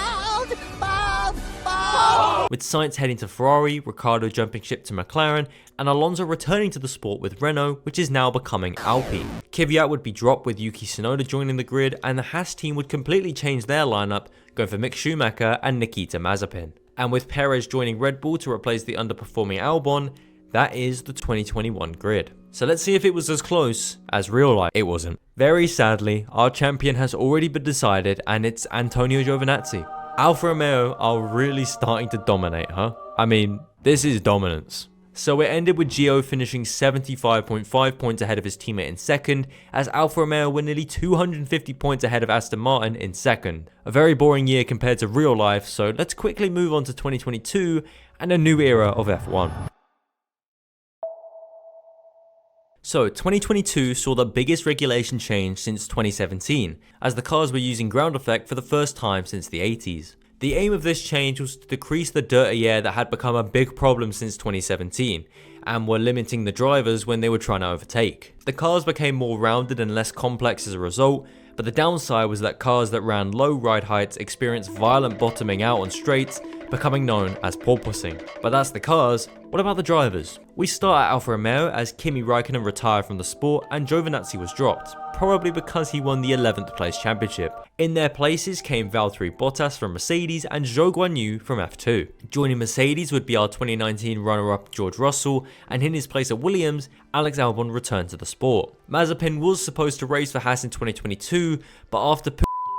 With Sainz heading to Ferrari, Ricciardo jumping ship to McLaren, and Alonso returning to the sport with Renault, which is now becoming Alpine. Kvyat would be dropped with Yuki Tsunoda joining the grid, and the Haas team would completely change their lineup, going for Mick Schumacher and Nikita Mazepin. And with Perez joining Red Bull to replace the underperforming Albon, that is the 2021 grid. So let's see if it was as close as real life. It wasn't. Very sadly, our champion has already been decided, and it's Antonio Giovinazzi. Alfa Romeo are really starting to dominate, huh? I mean, this is dominance. So it ended with Gio finishing 75.5 points ahead of his teammate in second, as Alfa Romeo were nearly 250 points ahead of Aston Martin in second. A very boring year compared to real life, so let's quickly move on to 2022 and a new era of F1. So 2022 saw the biggest regulation change since 2017, as the cars were using ground effect for the first time since the 80s. The aim of this change was to decrease the dirty air that had become a big problem since 2017, and were limiting the drivers when they were trying to overtake. The cars became more rounded and less complex as a result, but the downside was that cars that ran low ride heights experienced violent bottoming out on straights, becoming known as porpoising. But that's the cars. What about the drivers? We start at Alfa Romeo as Kimi Räikkönen retired from the sport and Giovinazzi was dropped, probably because he won the 11th place championship. In their places came Valtteri Bottas from Mercedes and Zhou Guanyu from F2. Joining Mercedes would be our 2019 runner-up George Russell, and in his place at Williams, Alex Albon returned to the sport. Mazepin was supposed to race for Haas in 2022, but after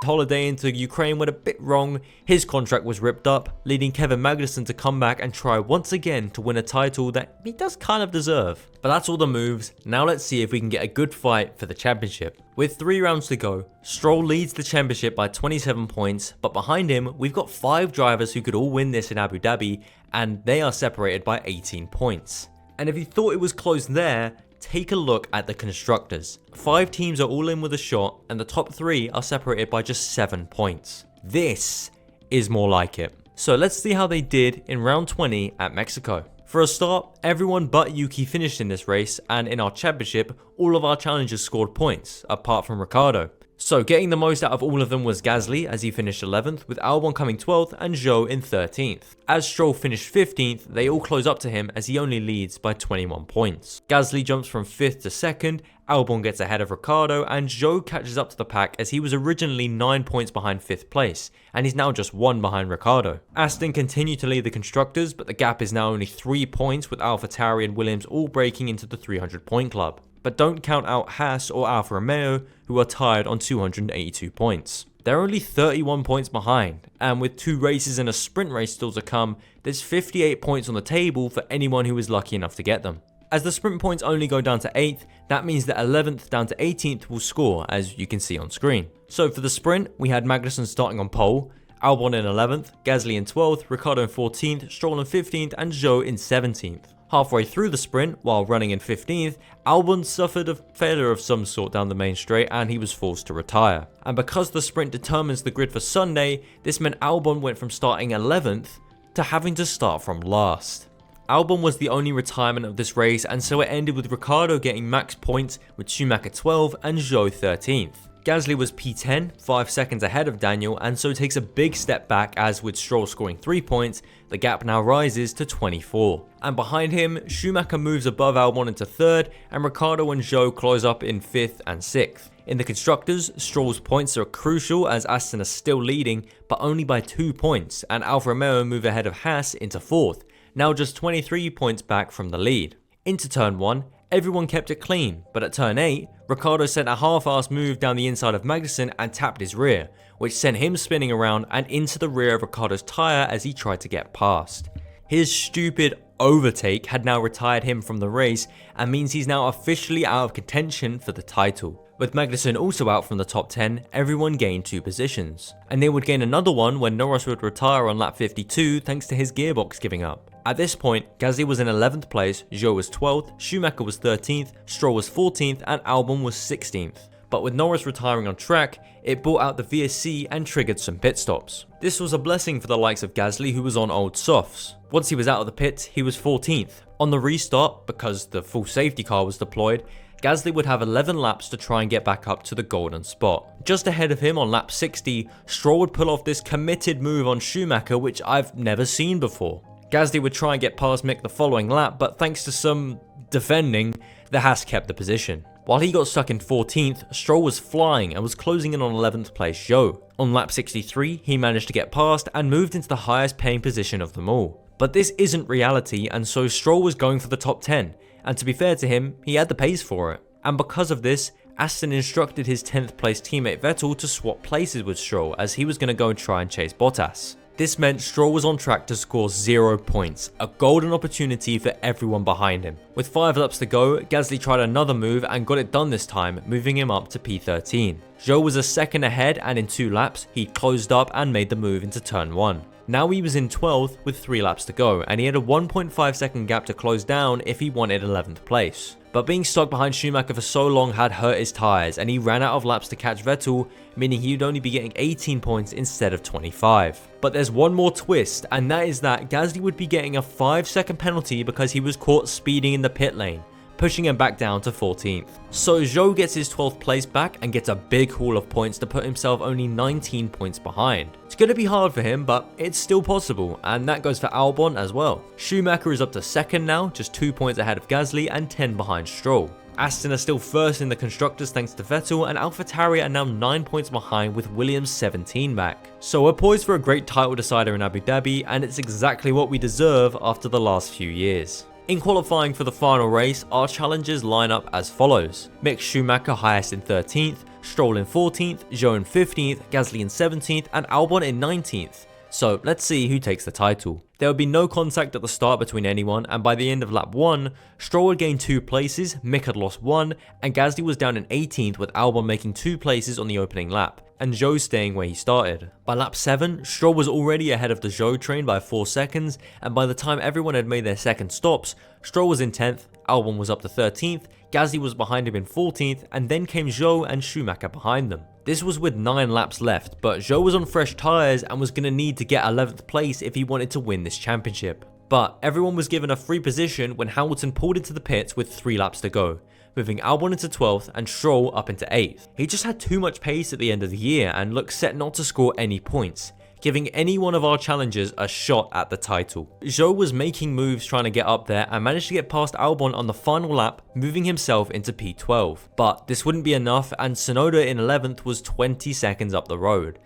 holiday into Ukraine went a bit wrong, his contract was ripped up, leading Kevin Magnussen to come back and try once again to win a title that he does kind of deserve. But that's all the moves. Now let's see if we can get a good fight for the championship. With 3 rounds to go, Stroll leads the championship by 27 points, but behind him we've got 5 drivers who could all win this in Abu Dhabi, and they are separated by 18 points. And if you thought it was close there, take a look at the constructors. 5 teams are all in with a shot, and the top 3 are separated by just 7 points. This is more like it. So let's see how they did in round 20 at Mexico. For a start, everyone but Yuki finished in this race, and in our championship, all of our challengers scored points, apart from Ricciardo. So getting the most out of all of them was Gasly, as he finished 11th, with Albon coming 12th and Zhou in 13th. As Stroll finished 15th, they all close up to him as he only leads by 21 points. Gasly jumps from 5th to 2nd, Albon gets ahead of Ricciardo, and Zhou catches up to the pack as he was originally 9 points behind 5th place, and he's now just 1 behind Ricciardo. Aston continue to lead the constructors, but the gap is now only 3 points, with AlphaTauri and Williams all breaking into the 300 point club. But don't count out Haas or Alfa Romeo, who are tied on 282 points. They're only 31 points behind, and with 2 races and a sprint race still to come, there's 58 points on the table for anyone who is lucky enough to get them. As the sprint points only go down to 8th, that means that 11th down to 18th will score, as you can see on screen. So for the sprint, we had Magnussen starting on pole, Albon in 11th, Gasly in 12th, Ricciardo in 14th, Stroll in 15th, and Zhou in 17th. Halfway through the sprint, while running in 15th, Albon suffered a failure of some sort down the main straight and he was forced to retire. And because the sprint determines the grid for Sunday, this meant Albon went from starting 11th to having to start from last. Albon was the only retirement of this race, and so it ended with Ricciardo getting max points with Schumacher 12 and Zhou 13th. Gasly was P10, 5 seconds ahead of Daniel, and so takes a big step back as with Stroll scoring 3 points, the gap now rises to 24. And behind him, Schumacher moves above Albon into 3rd, and Ricciardo and Zhou close up in 5th and 6th. In the constructors, Stroll's points are crucial as Aston are still leading, but only by 2 points, and Alfa Romeo move ahead of Haas into 4th, now just 23 points back from the lead. Into turn 1, everyone kept it clean, but at turn 8, Ricciardo sent a half-assed move down the inside of Magnussen and tapped his rear, which sent him spinning around and into the rear of Ricciardo's tyre as he tried to get past. His stupid overtake had now retired him from the race and means he's now officially out of contention for the title. With Magnussen also out from the top 10, everyone gained 2 positions. And they would gain another one when Norris would retire on lap 52 thanks to his gearbox giving up. At this point, Gasly was in 11th place, Zhou was 12th, Schumacher was 13th, Stroll was 14th, and Albon was 16th. But with Norris retiring on track, it brought out the VSC and triggered some pit stops. This was a blessing for the likes of Gasly, who was on old softs. Once he was out of the pits, he was 14th. On the restart, because the full safety car was deployed, Gasly would have 11 laps to try and get back up to the golden spot. Just ahead of him on lap 60, Stroll would pull off this committed move on Schumacher which I've never seen before. Gasly would try and get past Mick the following lap, but thanks to some defending, the Haas kept the position. While he got stuck in 14th, Stroll was flying and was closing in on 11th place Zhou. On lap 63, he managed to get past and moved into the highest paying position of them all. But this isn't reality, and so Stroll was going for the top 10, and to be fair to him, he had the pace for it. And because of this, Aston instructed his 10th place teammate Vettel to swap places with Stroll as he was going to go and try and chase Bottas. This meant Stroll was on track to score 0 points, a golden opportunity for everyone behind him. With 5 laps to go, Gasly tried another move and got it done this time, moving him up to P13. Zhou was a second ahead, and in 2 laps, he closed up and made the move into turn 1. Now he was in 12th with 3 laps to go, and he had a 1.5 second gap to close down if he wanted 11th place. But being stuck behind Schumacher for so long had hurt his tyres, and he ran out of laps to catch Vettel, meaning he would only be getting 18 points instead of 25. But there's one more twist, and that is that Gasly would be getting a 5-second penalty because he was caught speeding in the pit lane, pushing him back down to 14th. So Zhou gets his 12th place back and gets a big haul of points to put himself only 19 points behind. It's going to be hard for him, but it's still possible, and that goes for Albon as well. Schumacher is up to 2nd now, just 2 points ahead of Gasly and 10 behind Stroll. Aston are still 1st in the constructors thanks to Vettel, and AlphaTauri are now 9 points behind with Williams 17 back. So we're poised for a great title decider in Abu Dhabi, and it's exactly what we deserve after the last few years. In qualifying for the final race, our challenges line up as follows. Mick Schumacher highest in 13th, Stroll in 14th, Zhou in 15th, Gasly in 17th, and Albon in 19th. So let's see who takes the title. There would be no contact at the start between anyone, and by the end of lap 1, Stroll had gained 2 places, Mick had lost 1, and Gasly was down in 18th with Albon making 2 places on the opening lap, and Zhou staying where he started. By lap 7, Stroll was already ahead of the Zhou train by 4 seconds, and by the time everyone had made their second stops, Stroll was in 10th, Albon was up to 13th, Gasly was behind him in 14th, and then came Zhou and Schumacher behind them. This was with 9 laps left, but Zhou was on fresh tyres and was going to need to get 11th place if he wanted to win this championship. But everyone was given a free position when Hamilton pulled into the pits with 3 laps to go, moving Albon into 12th and Stroll up into 8th. He just had too much pace at the end of the year and looked set not to score any points, giving any one of our challengers a shot at the title. Zhou was making moves trying to get up there and managed to get past Albon on the final lap, moving himself into P12. But this wouldn't be enough, and Tsunoda in 11th was 20 seconds up the road.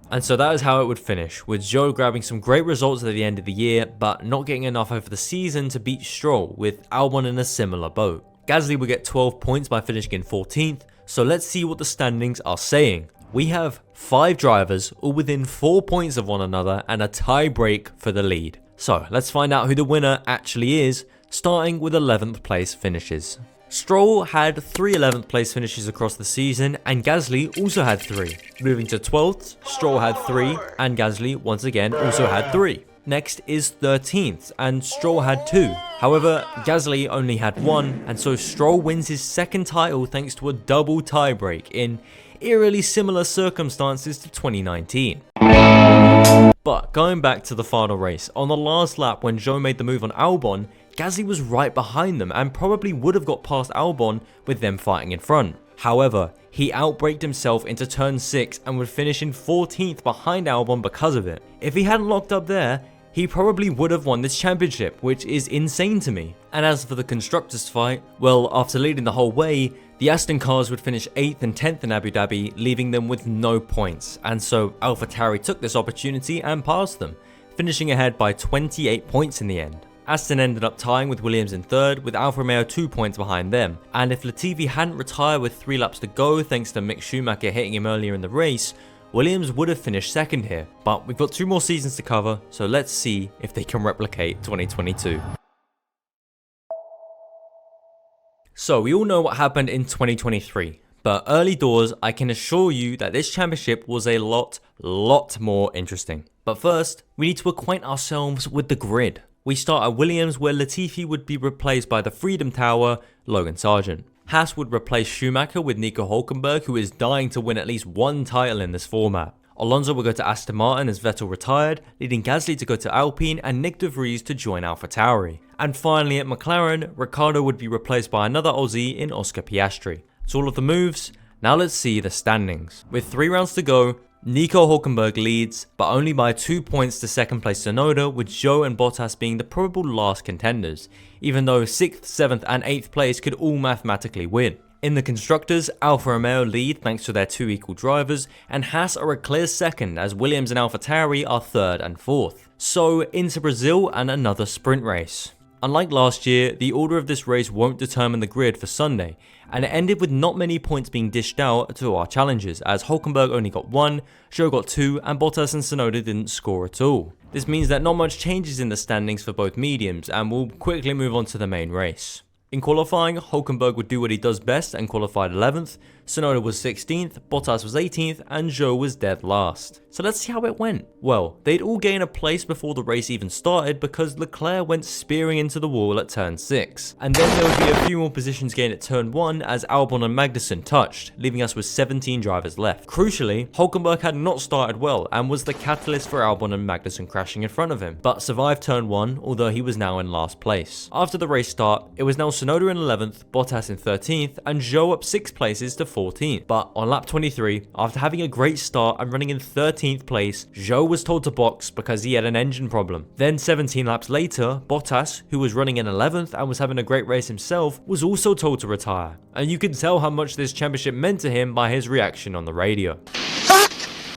And so that is how it would finish, with Zhou grabbing some great results at the end of the year, but not getting enough over the season to beat Stroll, with Albon in a similar boat. Gasly will get 12 points by finishing in 14th, so let's see what the standings are saying. We have 5 drivers all within 4 points of one another and a tie break for the lead. So let's find out who the winner actually is, starting with 11th place finishes. Stroll had 3 11th place finishes across the season, and Gasly also had 3. Moving to 12th, Stroll had 3 and Gasly once again also had 3. Next is 13th, and Stroll had 2. However, Gasly only had 1, and so Stroll wins his 2nd title thanks to a double tiebreak in eerily similar circumstances to 2019. But going back to the final race, on the last lap when Zhou made the move on Albon, Gasly was right behind them and probably would have got past Albon with them fighting in front. However, he outbraked himself into turn 6 and would finish in 14th behind Albon because of it. If he hadn't locked up there, he probably would have won this championship, which is insane to me. And as for the constructors fight, well, after leading the whole way, the Aston cars would finish 8th and 10th in Abu Dhabi, leaving them with no points, and so AlphaTauri took this opportunity and passed them, finishing ahead by 28 points in the end. Aston ended up tying with Williams in 3rd, with Alfa Romeo 2 points behind them, and if Latifi hadn't retired with 3 laps to go thanks to Mick Schumacher hitting him earlier in the race, Williams would have finished 2nd here. But we've got 2 more seasons to cover, so let's see if they can replicate 2022. So we all know what happened in 2023, but early doors, I can assure you that this championship was a lot more interesting. But first, we need to acquaint ourselves with the grid. We start at Williams, where Latifi would be replaced by the Freedom Tower, Logan Sargent. Haas would replace Schumacher with Nico Hülkenberg, who is dying to win at least 1 title in this format. Alonso will go to Aston Martin as Vettel retired, leading Gasly to go to Alpine and Nick de Vries to join AlphaTauri. And finally at McLaren, Ricciardo would be replaced by another Aussie in Oscar Piastri. That's all of the moves. Now let's see the standings. With 3 rounds to go, Nico Hülkenberg leads, but only by 2 points to 2nd place Tsunoda, with Zhou and Bottas being the probable last contenders, even though 6th, 7th and 8th place could all mathematically win. In the constructors, Alfa Romeo lead thanks to their 2 equal drivers, and Haas are a clear 2nd as Williams and AlphaTauri are 3rd and 4th. So into Brazil and another sprint race. Unlike last year, the order of this race won't determine the grid for Sunday, and it ended with not many points being dished out to our challengers, as Hülkenberg only got 1, Zhou got 2 and Bottas and Tsunoda didn't score at all. This means that not much changes in the standings for both mediums, and we'll quickly move on to the main race. In qualifying, Hülkenberg would do what he does best and qualified 11th, Tsunoda was 16th, Bottas was 18th, and Zhou was dead last. So let's see how it went. Well, they'd all gain a place before the race even started because Leclerc went spearing into the wall at turn 6. And then there would be a few more positions gained at turn 1 as Albon and Magnussen touched, leaving us with 17 drivers left. Crucially, Hülkenberg had not started well and was the catalyst for Albon and Magnussen crashing in front of him, but survived turn 1, although he was now in last place. After the race start, it was now Tsunoda in 11th, Bottas in 13th, and Zhou up 6 places to 14th. But on lap 23, after having a great start and running in 13th place, Zhou was told to box because he had an engine problem. Then 17 laps later, Bottas, who was running in 11th and was having a great race himself, was also told to retire. And you can tell how much this championship meant to him by his reaction on the radio.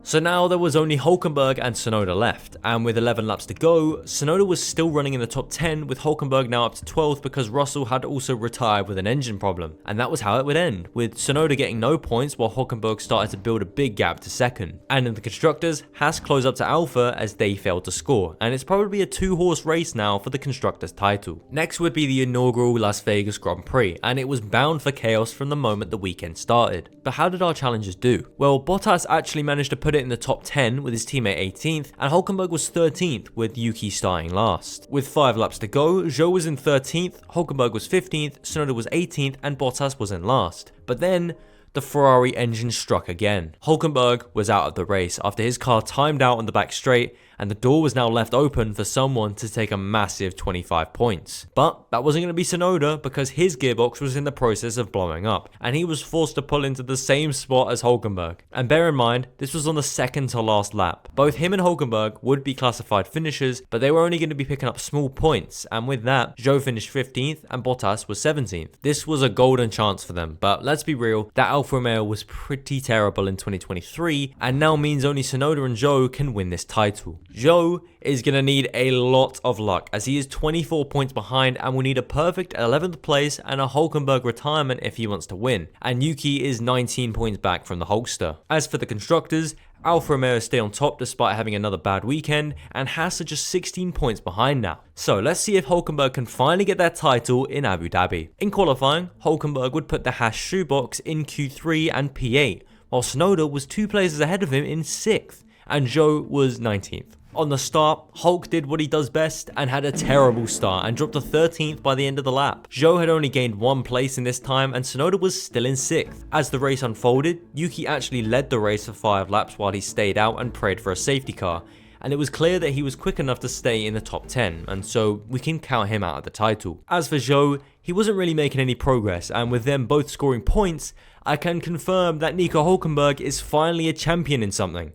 So now there was only Hülkenberg and Tsunoda left, and with 11 laps to go, Tsunoda was still running in the top 10 with Hülkenberg now up to 12th because Russell had also retired with an engine problem. And that was how it would end, with Tsunoda getting no points while Hülkenberg started to build a big gap to second. And in the constructors, Haas closed up to Alpha as they failed to score, and it's probably a 2-horse race now for the constructors title. Next would be the inaugural Las Vegas Grand Prix, and it was bound for chaos from the moment the weekend started. But how did our challengers do? Well, Bottas actually managed to put it in the top 10 with his teammate 18th, and Hülkenberg was 13th with Yuki starting last. With 5 laps to go, Zhou was in 13th, Hülkenberg was 15th, Tsunoda was 18th, and Bottas was in last. But then the Ferrari engine struck again. Hülkenberg was out of the race after his car timed out on the back straight, and the door was now left open for someone to take a massive 25 points. But that wasn't going to be Tsunoda because his gearbox was in the process of blowing up, and he was forced to pull into the same spot as Hülkenberg. And bear in mind, this was on the second to last lap. Both him and Hülkenberg would be classified finishers, but they were only going to be picking up small points, and with that, Zhou finished 15th and Bottas was 17th. This was a golden chance for them, but let's be real, that Alfa Romeo was pretty terrible in 2023, and now means only Tsunoda and Zhou can win this title. Zhou is going to need a lot of luck as he is 24 points behind and will need a perfect 11th place and a Hülkenberg retirement if he wants to win. And Yuki is 19 points back from the Hulkster. As for the constructors, Alfa Romeo stay on top despite having another bad weekend, and Haas are just 16 points behind now. So let's see if Hülkenberg can finally get that title in Abu Dhabi. In qualifying, Hülkenberg would put the Haas shoebox in Q3 and P8, while Tsunoda was 2 places ahead of him in 6th, and Zhou was 19th. On the start, Hulk did what he does best and had a terrible start and dropped to 13th by the end of the lap. Zhou had only gained 1 place in this time and Tsunoda was still in 6th. As the race unfolded, Yuki actually led the race for 5 laps while he stayed out and prayed for a safety car, and it was clear that he was quick enough to stay in the top 10, and so we can count him out of the title. As for Zhou, he wasn't really making any progress, and with them both scoring points, I can confirm that Nico Hülkenberg is finally a champion in something.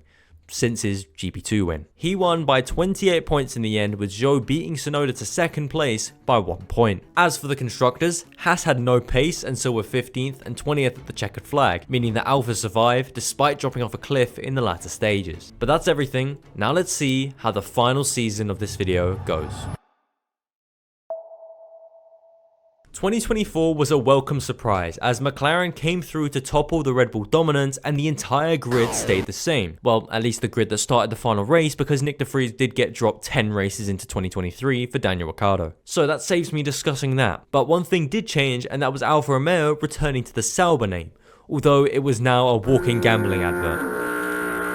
Since his GP2 win. He won by 28 points in the end, with Zhou beating Tsunoda to 2nd place by 1 point. As for the constructors, Haas had no pace and so were 15th and 20th at the checkered flag, meaning that Alfa survived despite dropping off a cliff in the latter stages. But that's everything. Now let's see how the final season of this video goes. 2024 was a welcome surprise as McLaren came through to topple the Red Bull dominance and the entire grid stayed the same. Well, at least the grid that started the final race because Nick de Vries did get dropped 10 races into 2023 for Daniel Ricciardo. So that saves me discussing that. But one thing did change, and that was Alfa Romeo returning to the Sauber name, although it was now a walking gambling advert.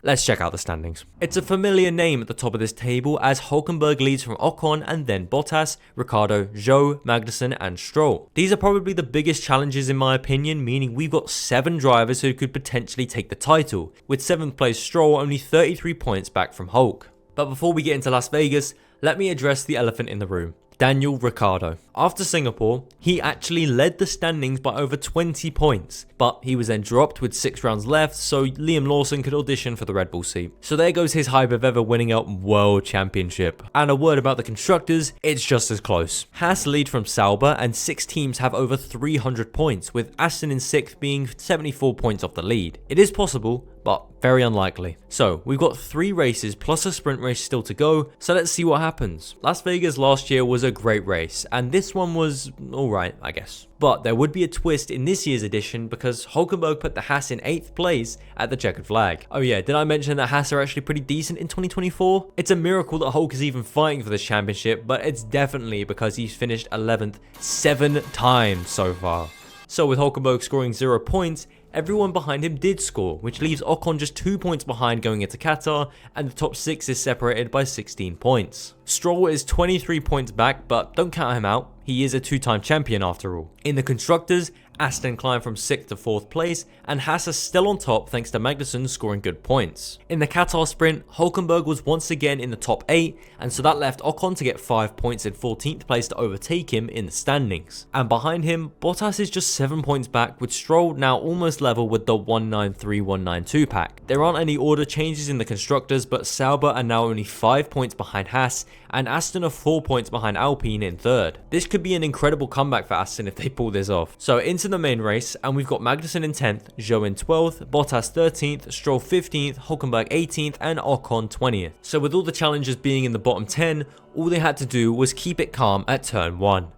Let's check out the standings. It's a familiar name at the top of this table as Hülkenberg leads from Ocon and then Bottas, Ricciardo, Zhou, Magnussen and Stroll. These are probably the biggest challenges in my opinion, meaning we've got 7 drivers who could potentially take the title, with 7th place Stroll only 33 points back from Hulk. But before we get into Las Vegas, let me address the elephant in the room. Daniel Ricciardo. After Singapore, he actually led the standings by over 20 points, but he was then dropped with 6 rounds left so Liam Lawson could audition for the Red Bull seat. So there goes his hype of ever winning a world championship. And a word about the constructors, it's just as close. Haas lead from Sauber and 6 teams have over 300 points, with Aston in 6th being 74 points off the lead. It is possible, but very unlikely. So we've got 3 races plus a sprint race still to go, so let's see what happens. Las Vegas last year was a great race, and this one was alright, I guess. But there would be a twist in this year's edition because Hülkenberg put the Haas in 8th place at the checkered flag. Oh yeah, did I mention that Haas are actually pretty decent in 2024? It's a miracle that Hulk is even fighting for this championship, but it's definitely because he's finished 11th 7 times so far. So with Hülkenberg scoring 0 points, everyone behind him did score, which leaves Ocon just 2 points behind going into Qatar, and the top 6 is separated by 16 points. Stroll is 23 points back, but don't count him out, he is a 2-time champion after all. In the Constructors, Aston climbed from 6th to 4th place, and Haas is still on top thanks to Magnussen scoring good points. In the Qatar sprint, Hülkenberg was once again in the top 8, and so that left Ocon to get 5 points in 14th place to overtake him in the standings. And behind him, Bottas is just 7 points back, with Stroll now almost level with the 193-192 pack. There aren't any order changes in the Constructors, but Sauber are now only 5 points behind Haas, and Aston are 4 points behind Alpine in 3rd. This could be an incredible comeback for Aston if they pull this off. So into the main race, and we've got Magnussen in 10th, Zhou in 12th, Bottas 13th, Stroll 15th, Hülkenberg 18th, and Ocon 20th. So with all the challengers being in the bottom 10, all they had to do was keep it calm at turn 1.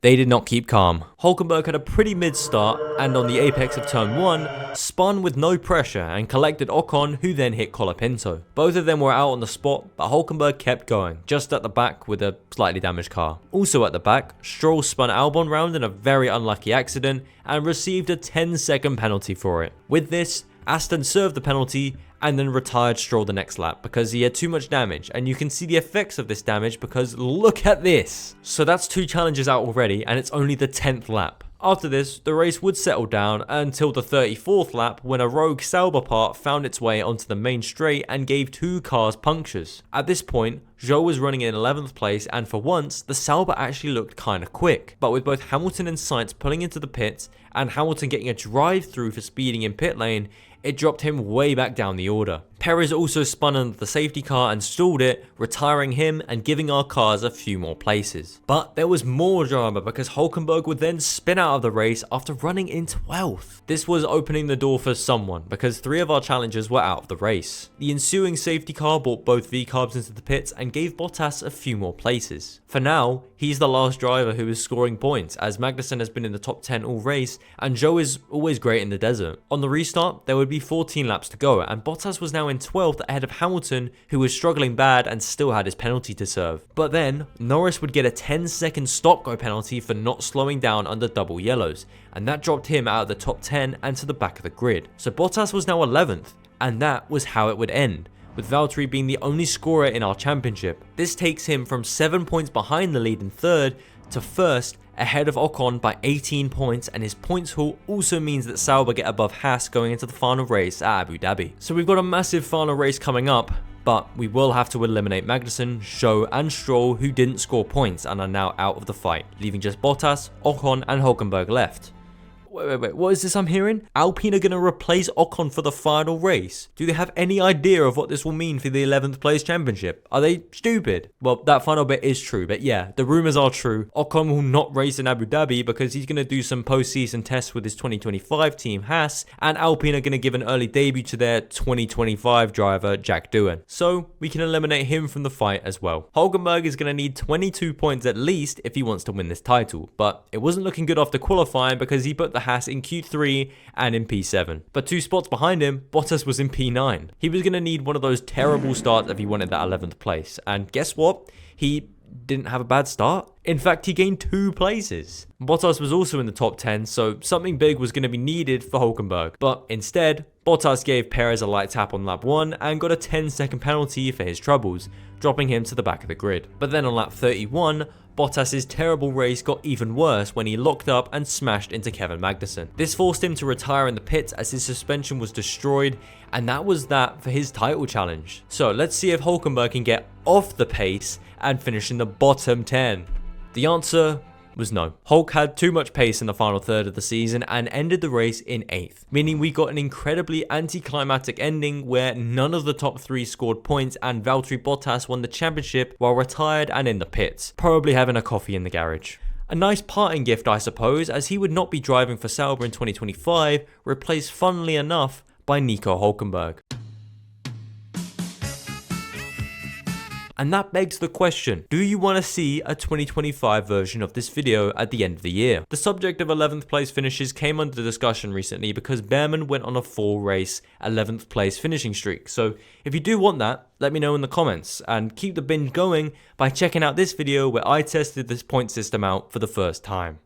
They did not keep calm. Hülkenberg had a pretty mid start, and on the apex of turn 1, spun with no pressure and collected Ocon, who then hit Colapinto. Both of them were out on the spot, but Hülkenberg kept going, just at the back with a slightly damaged car. Also at the back, Stroll spun Albon round in a very unlucky accident and received a 10-second penalty for it. With this, Aston served the penalty and then retired Stroll the next lap because he had too much damage, and you can see the effects of this damage because look at this. So that's 2 challenges out already, and it's only the 10th lap. After this, the race would settle down until the 34th lap when a rogue Sauber part found its way onto the main straight and gave 2 cars punctures. At this point, Zhou was running in 11th place, and for once, the Sauber actually looked kinda quick. But with both Hamilton and Sainz pulling into the pits, and Hamilton getting a drive-through for speeding in pit lane, it dropped him way back down the order. Perez also spun under the safety car and stalled it, retiring him and giving our cars a few more places. But there was more drama because Hülkenberg would then spin out of the race after running in 12th. This was opening the door for someone because 3 of our challengers were out of the race. The ensuing safety car brought both V-carbs into the pits and gave Bottas a few more places. For now, he's the last driver who is scoring points, as Magnussen has been in the top 10 all race and Zhou is always great in the desert. On the restart, there would be 14 laps to go, and Bottas was now in 12th ahead of Hamilton, who was struggling bad and still had his penalty to serve. But then, Norris would get a 10-second stop-go penalty for not slowing down under double yellows, and that dropped him out of the top 10 and to the back of the grid. So Bottas was now 11th, and that was how it would end, with Valtteri being the only scorer in our championship. This takes him from 7 points behind the lead in 3rd to 1st, ahead of Ocon by 18 points, and his points haul also means that Sauber get above Haas going into the final race at Abu Dhabi. So we've got a massive final race coming up, but we will have to eliminate Magnussen, Zhou and Stroll, who didn't score points and are now out of the fight, leaving just Bottas, Ocon and Hülkenberg left. Wait, what is this I'm hearing? Alpine are going to replace Ocon for the final race? Do they have any idea of what this will mean for the 11th place championship? Are they stupid? Well, that final bit is true, but yeah, the rumours are true. Ocon will not race in Abu Dhabi because he's going to do some post-season tests with his 2025 team Haas, and Alpine are going to give an early debut to their 2025 driver Jack Doohan. So we can eliminate him from the fight as well. Hülkenberg is going to need 22 points at least if he wants to win this title, but it wasn't looking good after qualifying because he put the Haas in Q3 and in P7. But 2 spots behind him, Bottas was in P9. He was going to need one of those terrible starts if he wanted that 11th place. And guess what? He didn't have a bad start. In fact, he gained 2 places. Bottas was also in the top 10, so something big was going to be needed for Hülkenberg. But instead, Bottas gave Perez a light tap on lap 1 and got a 10-second penalty for his troubles, dropping him to the back of the grid. But then on lap 31, Bottas' terrible race got even worse when he locked up and smashed into Kevin Magnussen. This forced him to retire in the pits as his suspension was destroyed, and that was that for his title challenge. So let's see if Hülkenberg can get off the pace and finish in the bottom 10. The answer was no. Hulk had too much pace in the final third of the season and ended the race in 8th, meaning we got an incredibly anticlimactic ending where none of the top 3 scored points and Valtteri Bottas won the championship while retired and in the pits, probably having a coffee in the garage. A nice parting gift, I suppose, as he would not be driving for Sauber in 2025, replaced funnily enough by Nico Hülkenberg. And that begs the question, do you want to see a 2025 version of this video at the end of the year? The subject of 11th place finishes came under discussion recently because Behrman went on a 4-race 11th place finishing streak. So if you do want that, let me know in the comments, and keep the binge going by checking out this video where I tested this point system out for the first time.